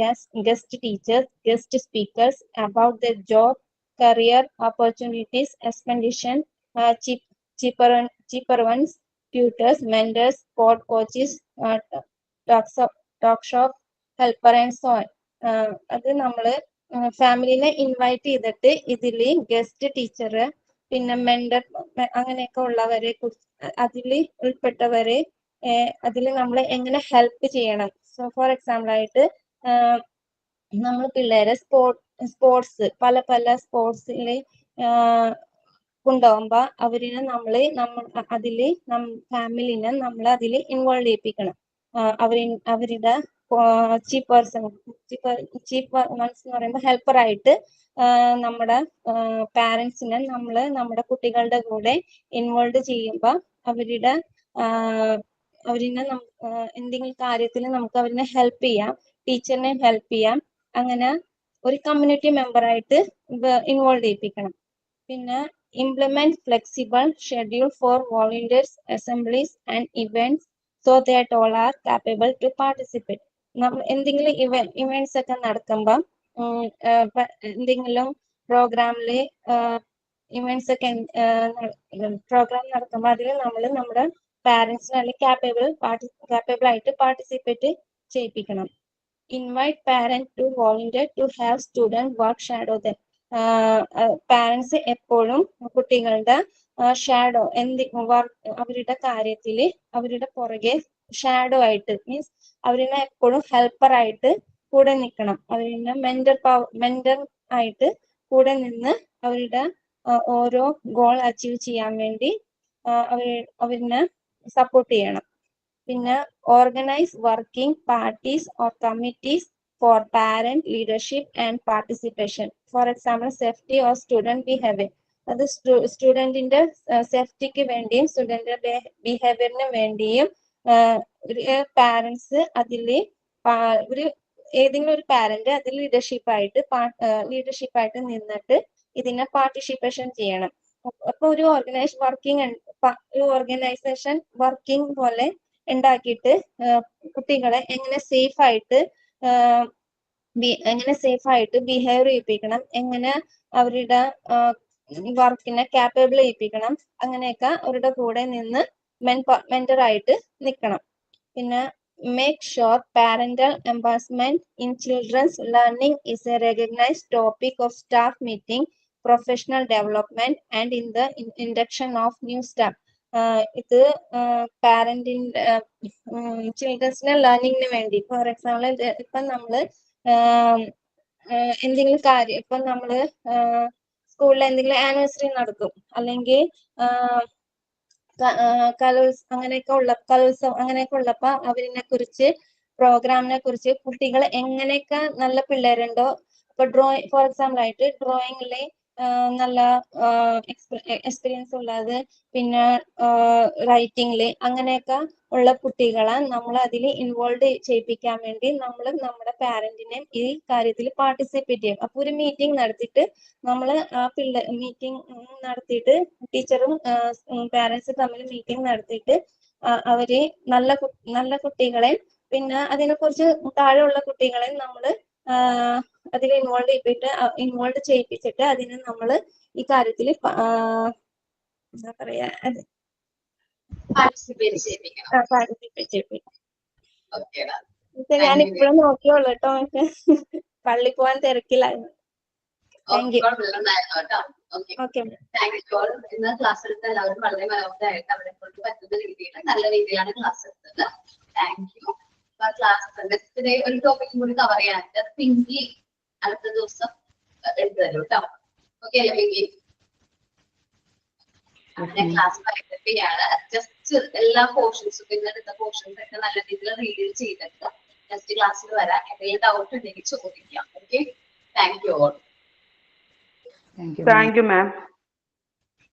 guest teachers, guest speakers about the job, career opportunities, expedition, cheaper ones, tutors, mentors, sport coaches, talk shop, helper and so on. അത് നമ്മള് ഫാമിലിനെ invite ചെയ്തിട്ട് ഇതിൽ guest teacher, പിന്നെ mentor, അങ്ങനെയൊക്കെ ഉള്ളവരെ അതിൽ ഉൾപ്പെട്ടവരെ അതിൽ നമ്മൾ എങ്ങനെ ഹെൽപ്പ് ചെയ്യണം. സോ ഫോർ എക്സാമ്പിൾ ആയിട്ട് നമ്മൾ പിള്ളേരെ സ്പോർട്സ് പല സ്പോർട്സിൽ കൊണ്ടുപോകുമ്പോൾ അവരിനെ അതില് ഫാമിലിനെ നമ്മൾ അതിൽ ഇൻവോൾവ് ചെയ്യിപ്പിക്കണം. അവരുടെ ചീഫ് വൺസ് എന്ന് പറയുമ്പോൾ ഹെൽപ്പറായിട്ട് നമ്മുടെ പാരന്റ്സിനെ നമ്മുടെ കുട്ടികളുടെ കൂടെ ഇൻവോൾവ് ചെയ്യുമ്പോൾ അവരിനെ എന്തെങ്കിലും കാര്യത്തിൽ നമുക്ക് അവരിനെ ഹെൽപ്പ് ചെയ്യാം, ടീച്ചറിനെ ഹെൽപ്പ് ചെയ്യാം. അങ്ങനെ ഒരു കമ്മ്യൂണിറ്റി മെമ്പറായിട്ട് ഇൻവോൾവ് ചെയ്യിപ്പിക്കണം. പിന്നെ implement flexible schedule for volunteers assemblies and events so that all are capable to participate. നമ്മൾ എന്തെങ്കിലും ഇവന്റ്സ് ഒക്കെ നടക്കുമ്പോൾ എന്തെങ്കിലും പ്രോഗ്രാമില് ഇവന്റ്സ് ഒക്കെ പ്രോഗ്രാം നടക്കുമ്പോൾ അതിൽ നമ്മൾ നമ്മുടെ പാരന്റ്സിനെ അല്ലെങ്കിൽ കാപ്പബിൾ ആയിട്ട് participate ചെയ്യിപ്പിക്കണം. Invite parents to volunteer to have student work shadow them. Parents എപ്പോഴും കുട്ടികളുടെ ഷാഡോ അവരുടെ കാര്യത്തിൽ അവരുടെ പുറകെ ഷാഡോ ആയിട്ട് മീൻസ് അവരിനെ എപ്പോഴും ഹെൽപ്പറായിട്ട് കൂടെ നിൽക്കണം. അവരിനെ മെന്റർ ആയിട്ട് കൂടെ നിന്ന് അവരുടെ ഓരോ ഗോൾ അച്ചീവ് ചെയ്യാൻ വേണ്ടി അവരിനെ സപ്പോർട്ട് ചെയ്യണം. പിന്നെ organize working parties or committees for parent leadership and participation. For example, safety or student behavior. അത് സ്റ്റുഡന്റിന്റെ സേഫ്റ്റിക്ക് വേണ്ടിയും സ്റ്റുഡന്റിന്റെ ബിഹേവിയറിന് വേണ്ടിയും ഒരു പാരന്റ്സ് അതില് ഒരു ഏതെങ്കിലും ഒരു പാരന്റ് അതിൽ ലീഡർഷിപ്പായിട്ട് നിന്നിട്ട് ഇതിനെ പാർട്ടിസിപ്പേഷൻ ചെയ്യണം. അപ്പൊ ഒരു ഓർഗനൈസേഷൻ വർക്കിംഗ് പോലെ ഉണ്ടാക്കിയിട്ട് കുട്ടികളെ എങ്ങനെ സേഫ് ആയിട്ട് ബിഹേവ് ചെയ്യിപ്പിക്കണം, എങ്ങനെ അവരുടെ വർക്കിനെ ക്യാപ്പബിൾ ചെയ്യിപ്പിക്കണം, അങ്ങനെയൊക്കെ അവരുടെ കൂടെ നിന്ന് മെന്റർ ആയിട്ട് നിൽക്കണം. പിന്നെ make sure parental empowerment in children's learning is a recognized topic of staff meeting, professional development, and in the induction of new staff. ഇത് പാരന്റിന്റെ ചിൽഡ്രൻസിന്റെ ലേണിംഗിന് വേണ്ടി, ഫോർ എക്സാമ്പിൾ ഇപ്പം നമ്മള് എന്തെങ്കിലും കാര്യം, ഇപ്പം നമ്മള് സ്കൂളിൽ എന്തെങ്കിലും ആനിവേഴ്സറി നടക്കും, അല്ലെങ്കിൽ കലോത്സവം അങ്ങനെയൊക്കെ ഉള്ളപ്പോ അവരിനെ കുറിച്ച് പ്രോഗ്രാമിനെ കുറിച്ച് കുട്ടികൾ എങ്ങനെയൊക്കെ നല്ല പിള്ളേരുണ്ടോ, ഇപ്പൊ ഫോർ എക്സാമ്പിൾ ആയിട്ട് ഡ്രോയിങ്ങില് നല്ല എക്സ്പീരിയൻസ് ഉള്ളത്, പിന്നെ റൈറ്റിംഗില് അങ്ങനെയൊക്കെ ഉള്ള കുട്ടികളെ നമ്മൾ അതിൽ ഇൻവോൾവ് ചെയ്യിപ്പിക്കാൻ വേണ്ടി നമ്മൾ നമ്മുടെ പാരന്റിനെ ഈ കാര്യത്തിൽ പാർട്ടിസിപ്പേറ്റ് ചെയ്യും. അപ്പൊ ഒരു മീറ്റിംഗ് നടത്തിയിട്ട് നമ്മൾ മീറ്റിംഗ് നടത്തിയിട്ട് ടീച്ചറും പാരന്റ്സും തമ്മിൽ മീറ്റിംഗ് നടത്തിയിട്ട് അവര് നല്ല കുട്ടികളെ, പിന്നെ അതിനെക്കുറിച്ച് താഴെയുള്ള കുട്ടികളെ നമ്മൾ അതിൽ ഇൻവോൾവ് ചെയ്യിപ്പിച്ചിട്ട് അതിനെ നമ്മൾ ഈ കാര്യത്തിൽ എന്താ പറയാ പാർട്ടിസിപ്പേറ്റ് ചെയ്യിപ്പിക്കണം. പാർട്ടിസിപ്പേറ്റ് ചെയ്യിപ്പിക്കും. ഓക്കേടാ, ഞാൻ ഇപ്പോഴും നോക്കിയോളൂ കേട്ടോ, എനിക്ക് പള്ളി പോവാൻ തിരക്കിലായിരുന്നു. Thank you. Okay, thank you all. ഇന്ന് ക്ലാസ് എടുത്ത എല്ലാവരും വളരെ മനോഹരമായിട്ട് അവരെ കൊണ്ട് പറ്റുന്ന രീതിയിൽ നല്ല രീതിയിലാണ് ക്ലാസ് എടുത്തത്. Thank you. ക്ലാസ് ഒരു ടോപ്പിക് കൂടി കവർ ചെയ്യാനുണ്ട്, പിങ്കി അടുത്ത ദിവസം എടുത്തു തരും കേട്ടോ. ഓക്കെ അല്ലേ പിങ്കി? ക്ലാസ് ആണ്. ജസ്റ്റ് എല്ലാ പോർഷൻസും പിന്നെടുത്ത പോർഷൻസ് ഒക്കെ നല്ല രീതിയിൽ റീഡ് ചെയ്തിട്ട് നെക്സ്റ്റ് ക്ലാസ്സിൽ വരാം. എന്തെങ്കിലും ഡൗട്ട് ഉണ്ടെങ്കിൽ ചോദിക്കാം. Okay, thank you all. Thank you ma'am.